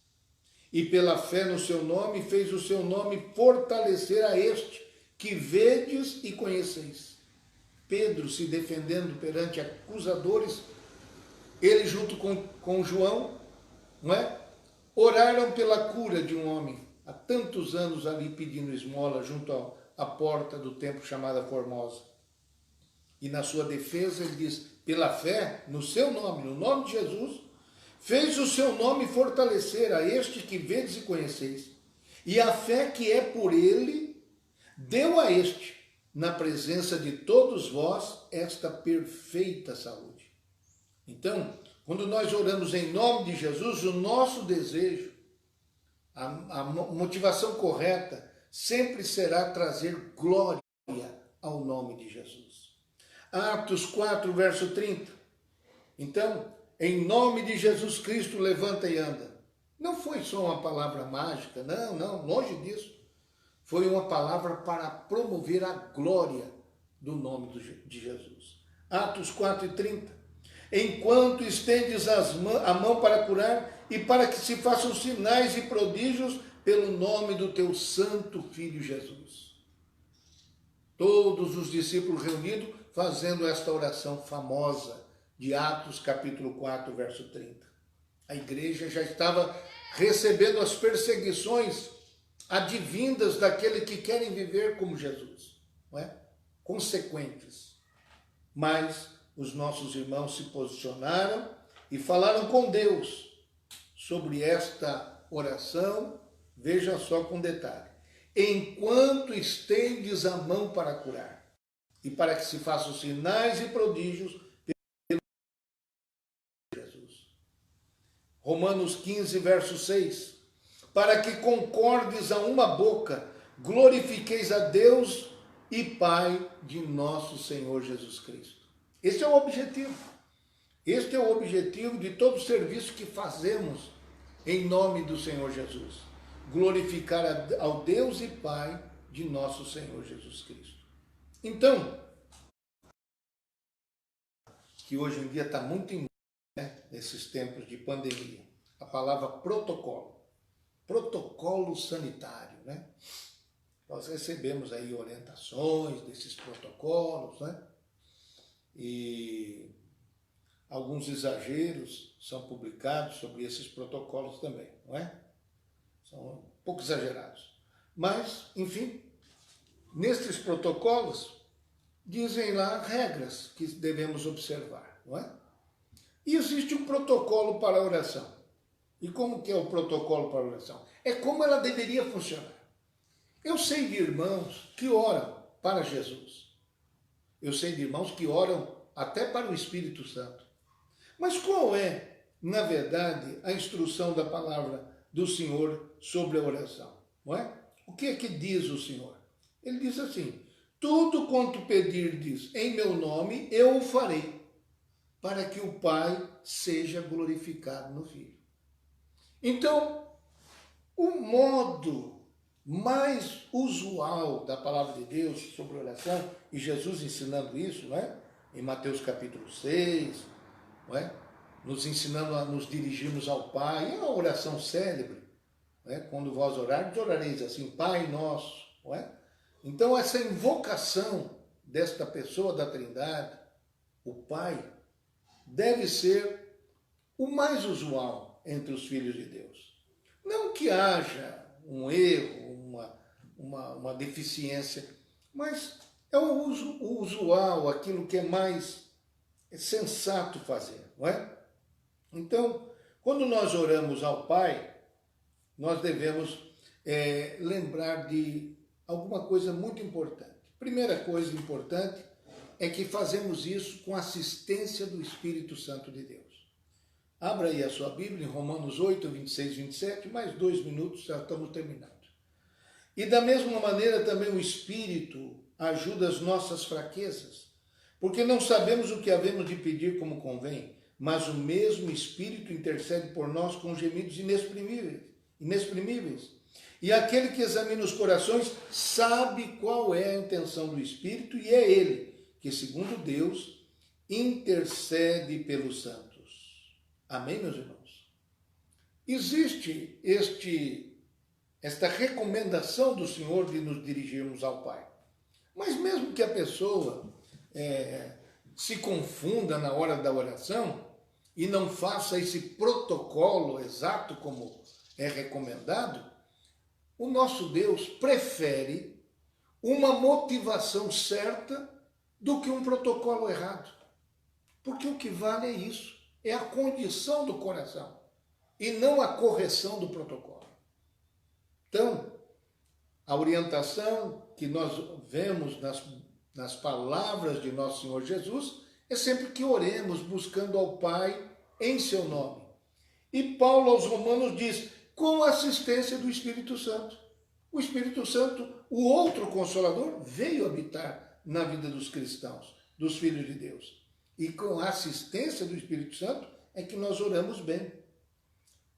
[SPEAKER 1] E pela fé no seu nome, fez o seu nome fortalecer a este, que vedes e conheceis. Pedro se defendendo perante acusadores, ele junto com João, não é? Oraram pela cura de um homem, há tantos anos ali pedindo esmola junto à porta do templo chamada Formosa. E na sua defesa ele diz, pela fé no seu nome, no nome de Jesus, fez o seu nome fortalecer a este que vedes e conheceis. E a fé que é por ele, deu a este, na presença de todos vós, esta perfeita saúde. Então, quando nós oramos em nome de Jesus, o nosso desejo, a motivação correta, sempre será trazer glória ao nome de Jesus. Atos 4, verso 30. Então, em nome de Jesus Cristo, levanta e anda. Não foi só uma palavra mágica, não, longe disso. Foi uma palavra para promover a glória do nome de Jesus. Atos 4 e 30. Enquanto estendes a mão para curar e para que se façam sinais e prodígios pelo nome do teu santo Filho Jesus. Todos os discípulos reunidos fazendo esta oração famosa de Atos capítulo 4, verso 30. A igreja já estava recebendo as perseguições advindas daqueles que querem viver como Jesus, não é? Consequentes. Mas os nossos irmãos se posicionaram e falaram com Deus sobre esta oração, veja só com detalhe. Enquanto estendes a mão para curar, e para que se façam sinais e prodígios pelo Jesus. Romanos 15, verso 6. Para que concordes a uma boca, glorifiqueis a Deus e Pai de nosso Senhor Jesus Cristo. Esse é o objetivo. Este é o objetivo de todo o serviço que fazemos em nome do Senhor Jesus. Glorificar ao Deus e Pai de nosso Senhor Jesus Cristo. Então, que hoje em dia está muito em moda, né, nesses tempos de pandemia, a palavra protocolo. Protocolo sanitário, né? Nós recebemos aí orientações desses protocolos, né? E alguns exageros são publicados sobre esses protocolos também, não é? São um pouco exagerados. Mas, enfim, nesses protocolos dizem lá regras que devemos observar, não é? E existe um protocolo para a oração. E como que é o protocolo para a oração? É como ela deveria funcionar. Eu sei de irmãos que oram para Jesus. Eu sei de irmãos que oram até para o Espírito Santo. Mas qual é, na verdade, a instrução da palavra do Senhor sobre a oração? Não é? O que é que diz o Senhor? Ele diz assim: tudo quanto pedirdes em meu nome, eu o farei, para que o Pai seja glorificado no Filho. Então, o modo mais usual da palavra de Deus sobre oração, e Jesus ensinando isso, não é? Em Mateus capítulo 6, não é? Nos ensinando a nos dirigirmos ao Pai, é uma oração célebre, não é? Quando vós orardes, orareis assim: Pai nosso, não é? Então essa invocação desta pessoa da Trindade, o Pai, deve ser o mais usual entre os filhos de Deus. Não que haja um erro, uma deficiência, mas é o usual, aquilo que é mais sensato fazer, não é? Então, quando nós oramos ao Pai, nós devemos lembrar de alguma coisa muito importante. Primeira coisa importante é que fazemos isso com a assistência do Espírito Santo de Deus. Abra aí a sua Bíblia em Romanos 8, 26, 27, mais 2 minutos, já estamos terminando. E da mesma maneira também o Espírito ajuda as nossas fraquezas, porque não sabemos o que havemos de pedir como convém, mas o mesmo Espírito intercede por nós com gemidos inexprimíveis. E aquele que examina os corações sabe qual é a intenção do Espírito, e é ele que, segundo Deus, intercede pelos santos. Amém, meus irmãos? Existe esta recomendação do Senhor de nos dirigirmos ao Pai. Mas mesmo que a pessoa se confunda na hora da oração e não faça esse protocolo exato como é recomendado, o nosso Deus prefere uma motivação certa do que um protocolo errado. Porque o que vale é isso, é a condição do coração e não a correção do protocolo. Então, a orientação que nós vemos nas palavras de nosso Senhor Jesus é sempre que oremos buscando ao Pai em seu nome. E Paulo aos Romanos diz: com a assistência do Espírito Santo. O Espírito Santo, o outro Consolador, veio habitar na vida dos cristãos, dos filhos de Deus. E com a assistência do Espírito Santo é que nós oramos bem.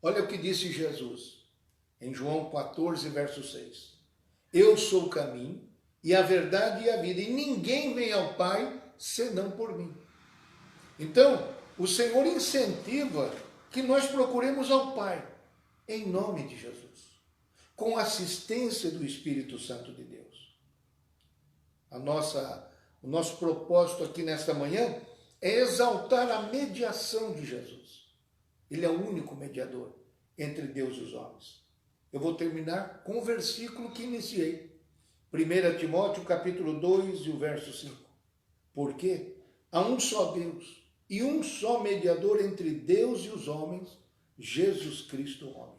[SPEAKER 1] Olha o que disse Jesus em João 14, verso 6. Eu sou o caminho e a verdade e a vida, e ninguém vem ao Pai senão por mim. Então, o Senhor incentiva que nós procuremos ao Pai, em nome de Jesus, com a assistência do Espírito Santo de Deus. O nosso propósito aqui nesta manhã é exaltar a mediação de Jesus. Ele é o único mediador entre Deus e os homens. Eu vou terminar com o versículo que iniciei. 1 Timóteo, capítulo 2, e o verso 5. Porque há um só Deus e um só mediador entre Deus e os homens, Jesus Cristo, homem.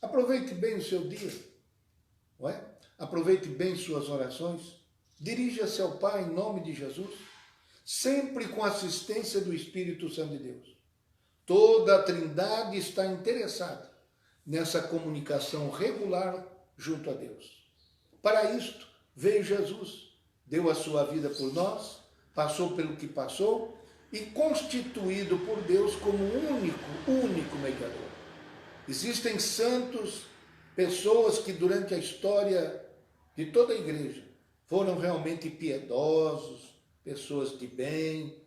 [SPEAKER 1] Aproveite bem o seu dia, não é? Aproveite bem suas orações. Dirija-se ao Pai em nome de Jesus, sempre com a assistência do Espírito Santo de Deus. Toda a Trindade está interessada nessa comunicação regular junto a Deus. Para isto, veio Jesus, deu a sua vida por nós, passou pelo que passou e constituído por Deus como único mediador. Existem santos, pessoas que durante a história de toda a igreja foram realmente piedosos, pessoas de bem,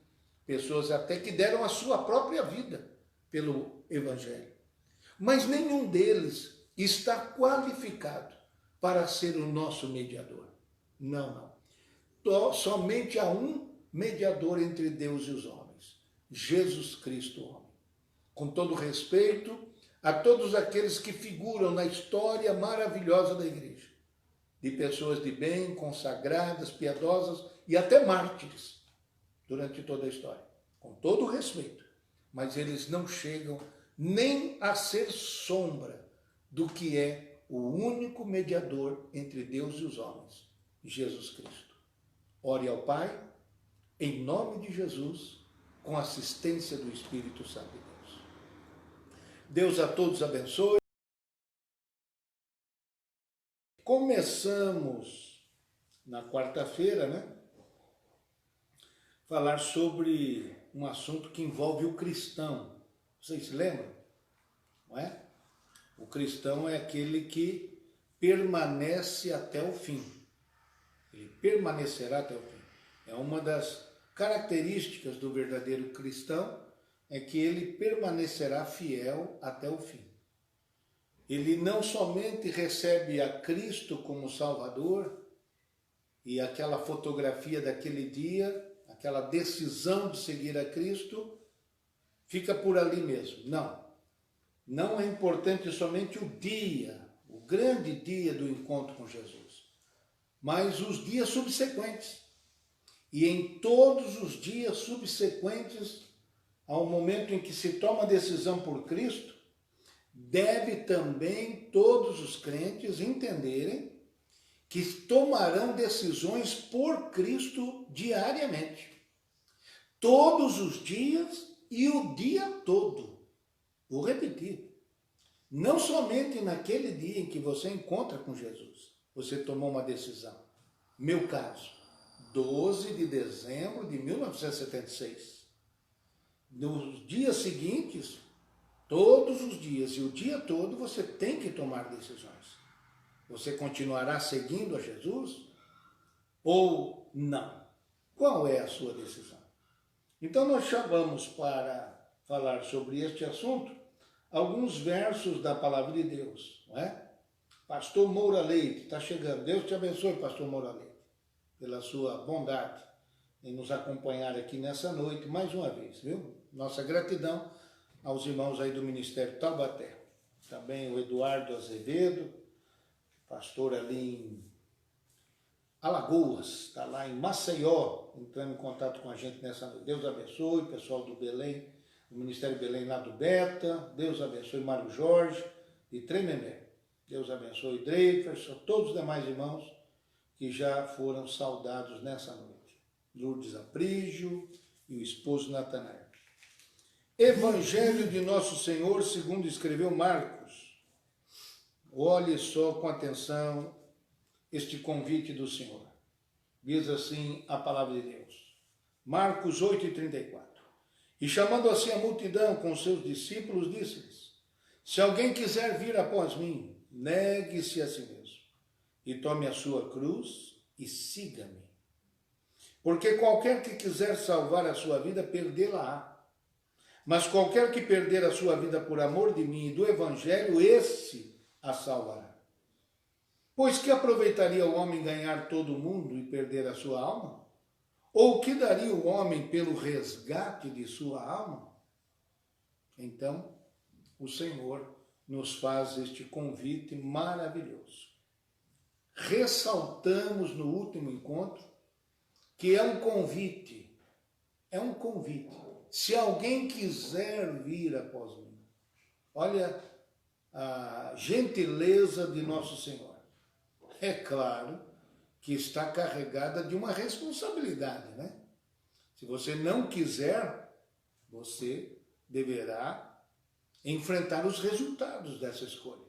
[SPEAKER 1] pessoas até que deram a sua própria vida pelo Evangelho. Mas nenhum deles está qualificado para ser o nosso mediador. Não. Somente há um mediador entre Deus e os homens, Jesus Cristo, homem. Com todo respeito a todos aqueles que figuram na história maravilhosa da igreja, de pessoas de bem, consagradas, piedosas e até mártires durante toda a história, com todo respeito, mas eles não chegam nem a ser sombra do que é o único mediador entre Deus e os homens, Jesus Cristo. Ore ao Pai, em nome de Jesus, com assistência do Espírito Santo de Deus. Deus a todos abençoe. Começamos na quarta-feira, né? Falar sobre um assunto que envolve o cristão. Vocês se lembram? Não é? O cristão é aquele que permanece até o fim. Ele permanecerá até o fim. É uma das características do verdadeiro cristão, é que ele permanecerá fiel até o fim. Ele não somente recebe a Cristo como Salvador e aquela fotografia daquele dia, aquela decisão de seguir a Cristo, fica por ali mesmo. Não. Não é importante somente o dia, o grande dia do encontro com Jesus, mas os dias subsequentes. E em todos os dias subsequentes ao momento em que se toma a decisão por Cristo, deve também todos os crentes entenderem que tomarão decisões por Cristo diariamente. Todos os dias e o dia todo. Vou repetir. Não somente naquele dia em que você encontra com Jesus, você tomou uma decisão. Meu caso, 12 de dezembro de 1976. Nos dias seguintes, todos os dias e o dia todo, você tem que tomar decisões. Você continuará seguindo a Jesus ou não? Qual é a sua decisão? Então nós chamamos para falar sobre este assunto alguns versos da palavra de Deus, não é? Pastor Moura Leite está chegando. Deus te abençoe, Pastor Moura Leite, pela sua bondade em nos acompanhar aqui nessa noite mais uma vez, viu? Nossa gratidão aos irmãos aí do Ministério Taubaté. Também o Eduardo Azevedo, pastor ali em Alagoas, está lá em Maceió, entrando em contato com a gente nessa noite. Deus abençoe, pessoal do Belém, do Ministério Belém lá do Beta. Deus abençoe Mário Jorge e Tremembé. Deus abençoe Dreyfus, todos os demais irmãos que já foram saudados nessa noite. Lourdes Aprígio e o esposo Natanael. Evangelho de Nosso Senhor, segundo escreveu Marcos. Olhe só com atenção este convite do Senhor. Diz assim a palavra de Deus. Marcos 8:34. E chamando assim a multidão com seus discípulos, disse-lhes: se alguém quiser vir após mim, negue-se a si mesmo e tome a sua cruz e siga-me. Porque qualquer que quiser salvar a sua vida, perdê-la-á. Mas qualquer que perder a sua vida por amor de mim e do Evangelho, esse a salvará. Pois que aproveitaria o homem ganhar todo o mundo e perder a sua alma? Ou que daria o homem pelo resgate de sua alma? Então, o Senhor nos faz este convite maravilhoso. Ressaltamos no último encontro que é um convite. É um convite. Se alguém quiser vir após mim. Olha a gentileza de Nosso Senhor. É claro que está carregada de uma responsabilidade, né? Se você não quiser, você deverá enfrentar os resultados dessa escolha.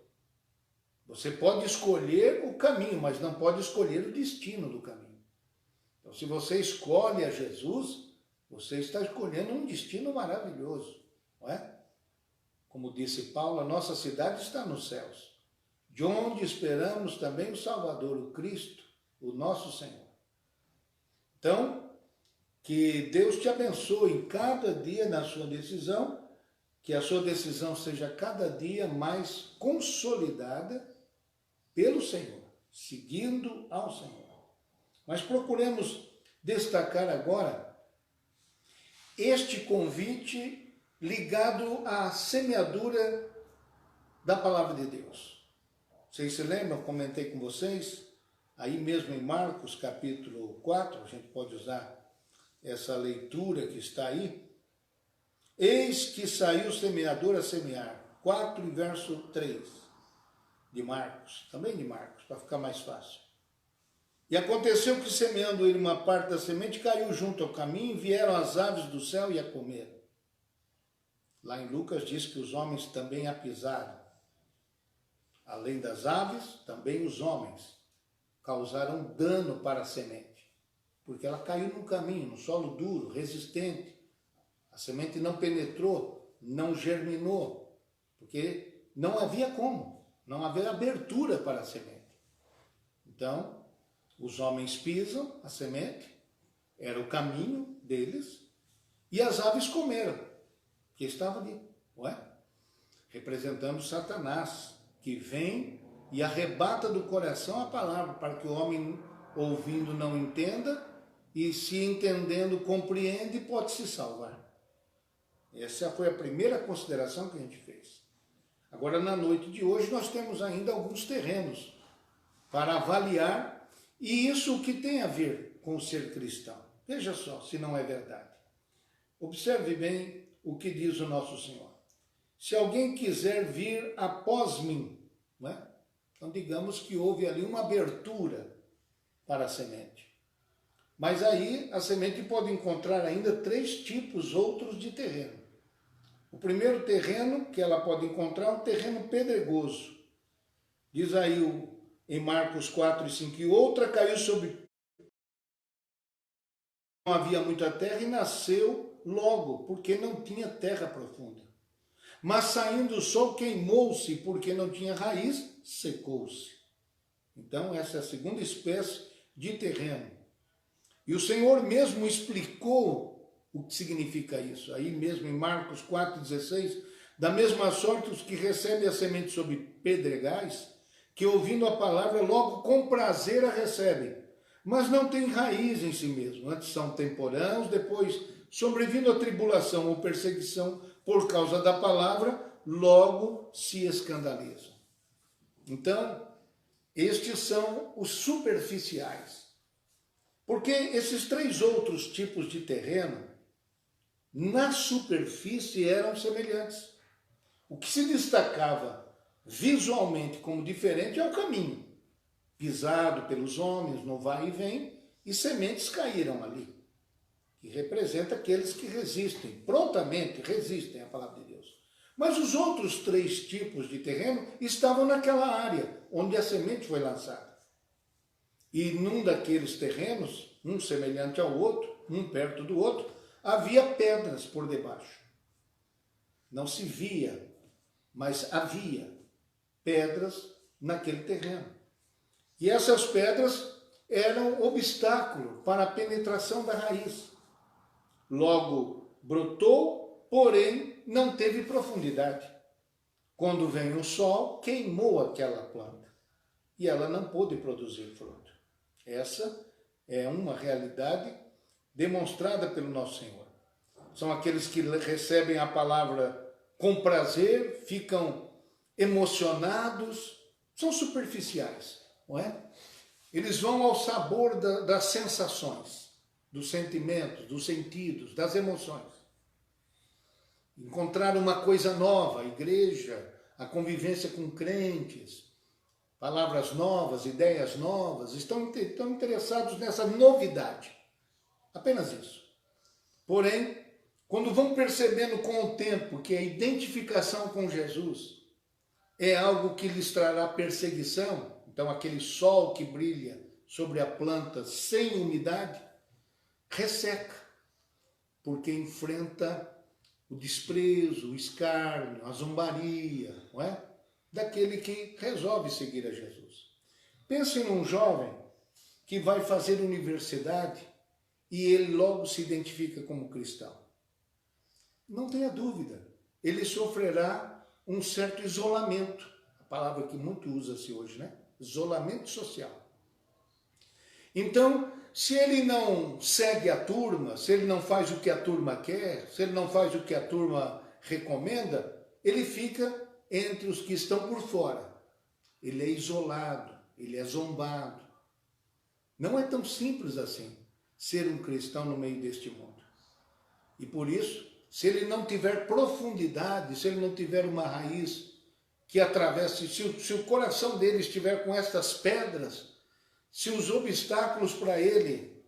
[SPEAKER 1] Você pode escolher o caminho, mas não pode escolher o destino do caminho. Então, se você escolhe a Jesus, você está escolhendo um destino maravilhoso, não é? Como disse Paulo, a nossa cidade está nos céus, de onde esperamos também o Salvador, o Cristo, o nosso Senhor. Então, que Deus te abençoe em cada dia na sua decisão, que a sua decisão seja cada dia mais consolidada pelo Senhor, seguindo ao Senhor. Mas procuremos destacar agora este convite ligado à semeadura da palavra de Deus. Vocês se lembram, comentei com vocês, aí mesmo em Marcos capítulo 4, a gente pode usar essa leitura que está aí. Eis que saiu o semeador a semear, 4 e verso 3. de Marcos, também de Marcos, para ficar mais fácil. E aconteceu que, semeando ele uma parte da semente, caiu junto ao caminho, e vieram as aves do céu e a comeram. Lá em Lucas diz que os homens também a pisaram. Além das aves, também os homens causaram dano para a semente, porque ela caiu no caminho, no solo duro, resistente. A semente não penetrou, não germinou, porque não havia como, não havia abertura para a semente. Então, os homens pisam a semente, era o caminho deles, e as aves comeram, que estava ali, ué? Representando Satanás, que vem e arrebata do coração a palavra, para que o homem, ouvindo, não entenda, e se entendendo, compreende e pode se salvar. Essa foi a primeira consideração que a gente fez. Agora, na noite de hoje, nós temos ainda alguns terrenos para avaliar, e isso o que tem a ver com ser cristão. Veja só, se não é verdade. Observe bem o que diz o nosso Senhor. Se alguém quiser vir após mim, não é? Então digamos que houve ali uma abertura para a semente. Mas aí a semente pode encontrar ainda 3 tipos outros de terreno. O primeiro terreno que ela pode encontrar é um terreno pedregoso. Diz aí em Marcos 4 e 5, e outra caiu sobre... Não havia muita terra e nasceu logo, porque não tinha terra profunda. Mas saindo o sol queimou-se, porque não tinha raiz, secou-se. Então essa é a segunda espécie de terreno. E o Senhor mesmo explicou o que significa isso. Aí mesmo em Marcos 4,16, da mesma sorte os que recebem a semente sobre pedregais, que ouvindo a palavra logo com prazer a recebem, mas não têm raiz em si mesmo. Antes são temporãos, depois, sobrevindo a tribulação ou perseguição por causa da palavra, logo se escandalizam. Então, estes são os superficiais. Porque esses 3 outros tipos de terreno, na superfície, eram semelhantes. O que se destacava visualmente como diferente é o caminho, pisado pelos homens no vai e vem, e sementes caíram ali, que representa aqueles que resistem, prontamente resistem à palavra de Deus. Mas os outros 3 tipos de terreno estavam naquela área onde a semente foi lançada. E num daqueles terrenos, um semelhante ao outro, um perto do outro, havia pedras por debaixo. Não se via, mas havia pedras naquele terreno. E essas pedras eram obstáculo para a penetração da raiz. Logo brotou, porém não teve profundidade. Quando veio o sol, queimou aquela planta e ela não pôde produzir fruto. Essa é uma realidade demonstrada pelo nosso Senhor. São aqueles que recebem a palavra com prazer, ficam emocionados, são superficiais, não é? Eles vão ao sabor das sensações, dos sentimentos, dos sentidos, das emoções. Encontrar uma coisa nova, a igreja, a convivência com crentes, palavras novas, ideias novas, estão interessados nessa novidade. Apenas isso. Porém, quando vão percebendo com o tempo que a identificação com Jesus é algo que lhes trará perseguição, então aquele sol que brilha sobre a planta sem umidade, resseca, porque enfrenta o desprezo, o escárnio, a zombaria, não é? Daquele que resolve seguir a Jesus. Pense num jovem que vai fazer universidade e ele logo se identifica como cristão. Não tenha dúvida, ele sofrerá um certo isolamento, a palavra que muito usa-se hoje, né? Isolamento social. Então, se ele não segue a turma, se ele não faz o que a turma quer, se ele não faz o que a turma recomenda, ele fica entre os que estão por fora. Ele é isolado, ele é zombado. Não é tão simples assim ser um cristão no meio deste mundo. E por isso, se ele não tiver profundidade, se ele não tiver uma raiz que atravesse, se o coração dele estiver com estas pedras, se os obstáculos para ele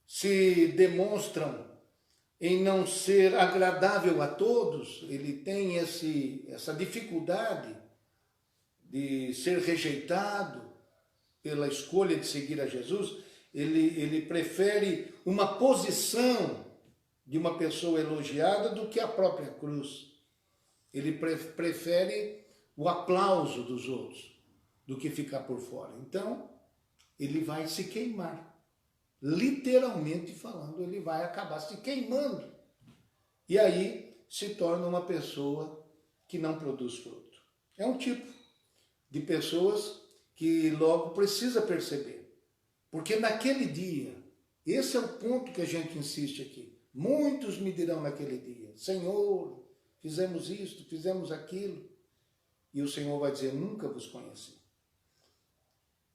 [SPEAKER 1] se demonstram em não ser agradável a todos, ele tem essa dificuldade de ser rejeitado pela escolha de seguir a Jesus, ele prefere uma posição de uma pessoa elogiada do que a própria cruz. Ele prefere o aplauso dos outros do que ficar por fora. Então, ele vai se queimar. Literalmente falando, ele vai acabar se queimando. E aí se torna uma pessoa que não produz fruto. É um tipo de pessoas que logo precisa perceber. Porque naquele dia, esse é o ponto que a gente insiste aqui. Muitos me dirão naquele dia, Senhor, fizemos isto, fizemos aquilo. E o Senhor vai dizer, nunca vos conheci.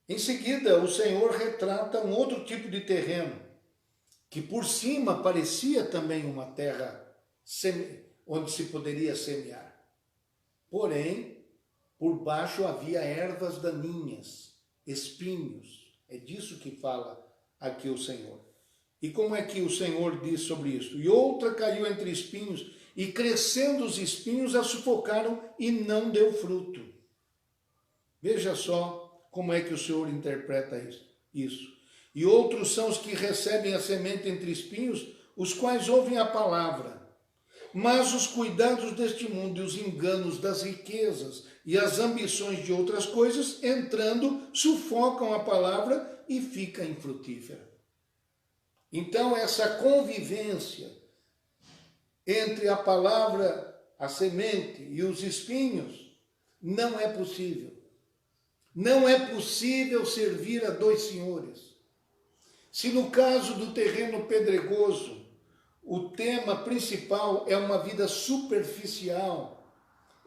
[SPEAKER 1] Em seguida, o Senhor retrata um outro tipo de terreno, que por cima parecia também uma terra onde se poderia semear. Porém, por baixo havia ervas daninhas, espinhos. É disso que fala aqui o Senhor. E como é que o Senhor diz sobre isso? E outra caiu entre espinhos, e crescendo os espinhos a sufocaram e não deu fruto. Veja só como é que o Senhor interpreta isso. E outros são os que recebem a semente entre espinhos, os quais ouvem a palavra. Mas os cuidados deste mundo e os enganos das riquezas e as ambições de outras coisas, entrando, sufocam a palavra e fica infrutífera. Então, essa convivência entre a palavra, a semente e os espinhos, não é possível. Não é possível servir a dois senhores. Se no caso do terreno pedregoso, o tema principal é uma vida superficial,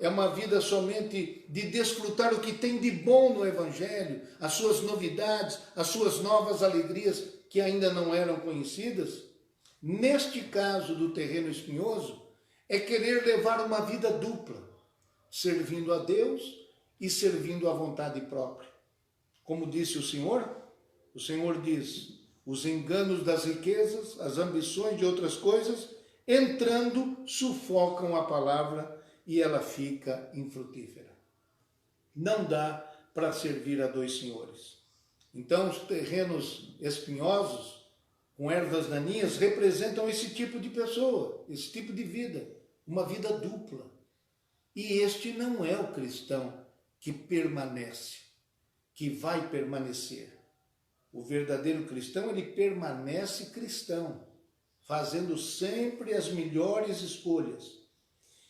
[SPEAKER 1] é uma vida somente de desfrutar o que tem de bom no Evangelho, as suas novidades, as suas novas alegrias que ainda não eram conhecidas, neste caso do terreno espinhoso, é querer levar uma vida dupla, servindo a Deus e servindo à vontade própria. Como disse o Senhor diz, os enganos das riquezas, as ambições de outras coisas, entrando, sufocam a palavra e ela fica infrutífera. Não dá para servir a dois senhores. Então, os terrenos espinhosos, com ervas daninhas, representam esse tipo de pessoa, esse tipo de vida, uma vida dupla. E este não é o cristão que permanece, que vai permanecer. O verdadeiro cristão, ele permanece cristão, fazendo sempre as melhores escolhas.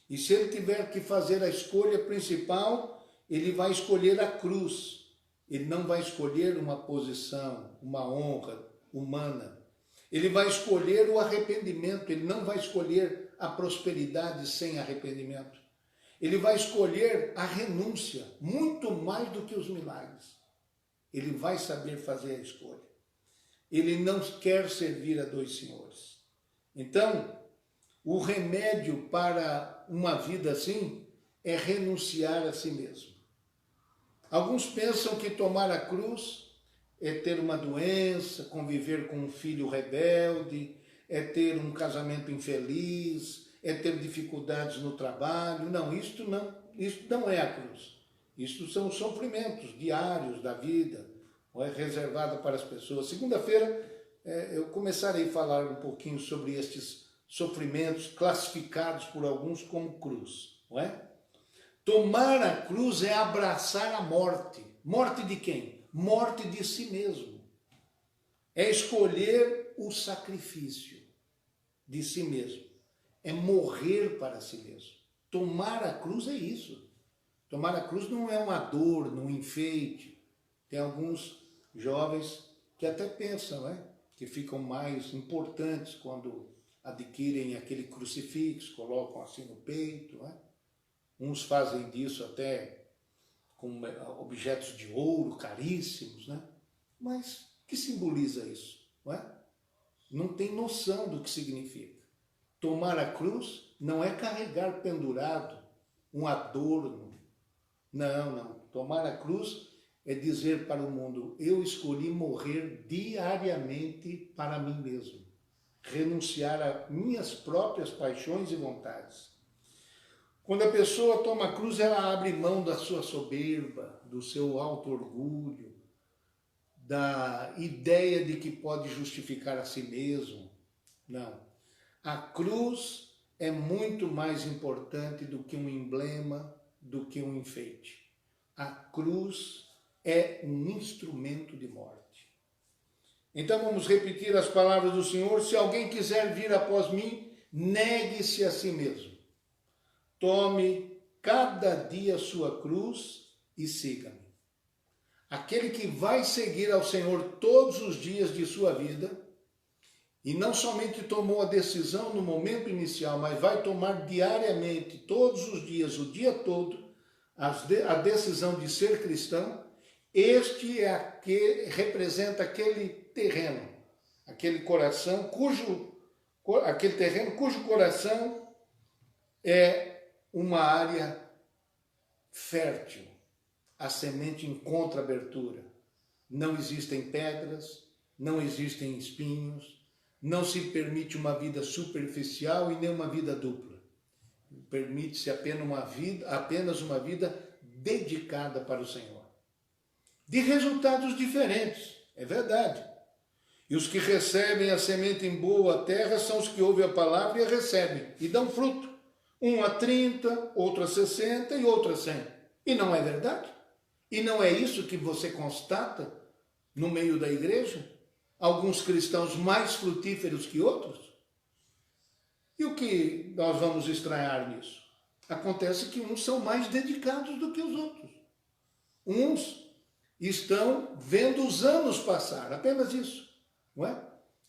[SPEAKER 1] E se ele tiver que fazer a escolha principal, ele vai escolher a cruz. Ele não vai escolher uma posição, uma honra humana. Ele vai escolher o arrependimento, ele não vai escolher a prosperidade sem arrependimento. Ele vai escolher a renúncia, muito mais do que os milagres. Ele vai saber fazer a escolha. Ele não quer servir a dois senhores. Então, o remédio para uma vida assim é renunciar a si mesmo. Alguns pensam que tomar a cruz é ter uma doença, conviver com um filho rebelde, é ter um casamento infeliz, é ter dificuldades no trabalho. Não, isto não é a cruz. Isto são os sofrimentos diários da vida, reservada para as pessoas. Segunda-feira eu começarei a falar um pouquinho sobre estes sofrimentos classificados por alguns como cruz. Não é? Tomar a cruz é abraçar a morte. Morte de quem? Morte de si mesmo. É escolher o sacrifício de si mesmo. É morrer para si mesmo. Tomar a cruz é isso. Tomar a cruz não é uma dor, um enfeite. Tem alguns jovens que até pensam, que ficam mais importantes quando adquirem aquele crucifixo, colocam assim no peito. Uns fazem disso até com objetos de ouro caríssimos. Mas o que simboliza isso? Não tem noção do que significa. Tomar a cruz não é carregar pendurado um adorno, Não, não. Tomar a cruz é dizer para o mundo, eu escolhi morrer diariamente para mim mesmo. Renunciar a minhas próprias paixões e vontades. Quando a pessoa toma a cruz, ela abre mão da sua soberba, do seu auto-orgulho, da ideia de que pode justificar a si mesmo. Não. A cruz é muito mais importante do que um emblema, do que um enfeite. A cruz é um instrumento de morte. Então vamos repetir as palavras do Senhor. Se alguém quiser vir após mim, negue-se a si mesmo. Tome cada dia sua cruz e siga-me. Aquele que vai seguir ao Senhor todos os dias de sua vida, e não somente tomou a decisão no momento inicial, mas vai tomar diariamente, todos os dias, o dia todo, a decisão de ser cristão, este é aquele, representa aquele terreno, aquele coração cujo coração é uma área fértil. A semente encontra abertura. Não existem pedras, não existem espinhos, não se permite uma vida superficial e nem uma vida dupla. Permite-se apenas uma vida dedicada para o Senhor. De resultados diferentes, é verdade. E os que recebem a semente em boa terra são os que ouvem a palavra e a recebem e dão fruto. Um a 30, outro a 60 e outro a 100. E não é verdade? E não é isso que você constata no meio da igreja? Alguns cristãos mais frutíferos que outros? E o que nós vamos estranhar nisso? Acontece que uns são mais dedicados do que os outros. Uns estão vendo os anos passar, apenas isso, não é?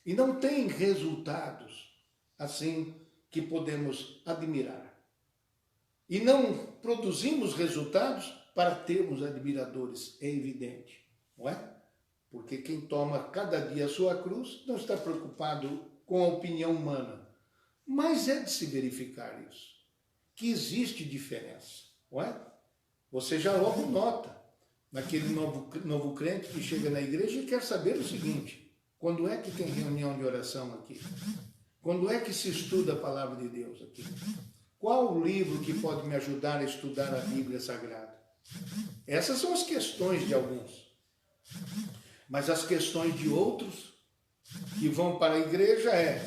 [SPEAKER 1] E não têm resultados assim que podemos admirar. E não produzimos resultados para termos admiradores, é evidente, não é? Porque quem toma cada dia a sua cruz não está preocupado com a opinião humana. Mas é de se verificar isso, que existe diferença, não é? Você já logo nota, naquele novo crente que chega na igreja e quer saber o seguinte, quando é que tem reunião de oração aqui? Quando é que se estuda a palavra de Deus aqui? Qual o livro que pode me ajudar a estudar a Bíblia Sagrada? Essas são as questões de alguns. Mas as questões de outros que vão para a igreja é: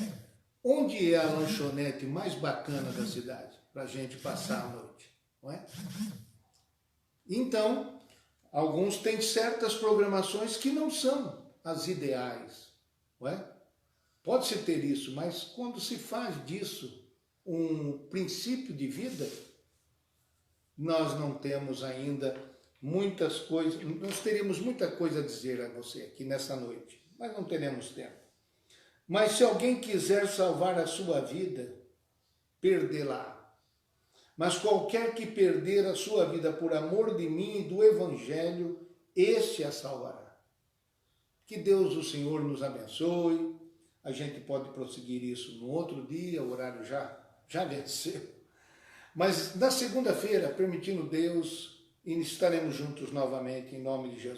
[SPEAKER 1] onde é a lanchonete mais bacana da cidade para a gente passar a noite? Não é? Então, alguns têm certas programações que não são as ideais. Não é? Pode-se ter isso, mas quando se faz disso um princípio de vida, nós não temos ainda muitas coisas, nós teríamos muita coisa a dizer a você aqui nessa noite, mas não teremos tempo. Mas se alguém quiser salvar a sua vida, perdê-la. Mas qualquer que perder a sua vida por amor de mim e do Evangelho, este a salvará. Que Deus, o Senhor, nos abençoe. A gente pode prosseguir isso no outro dia, o horário já venceu. Mas na segunda-feira, permitindo Deus, estaremos juntos novamente, em nome de Jesus.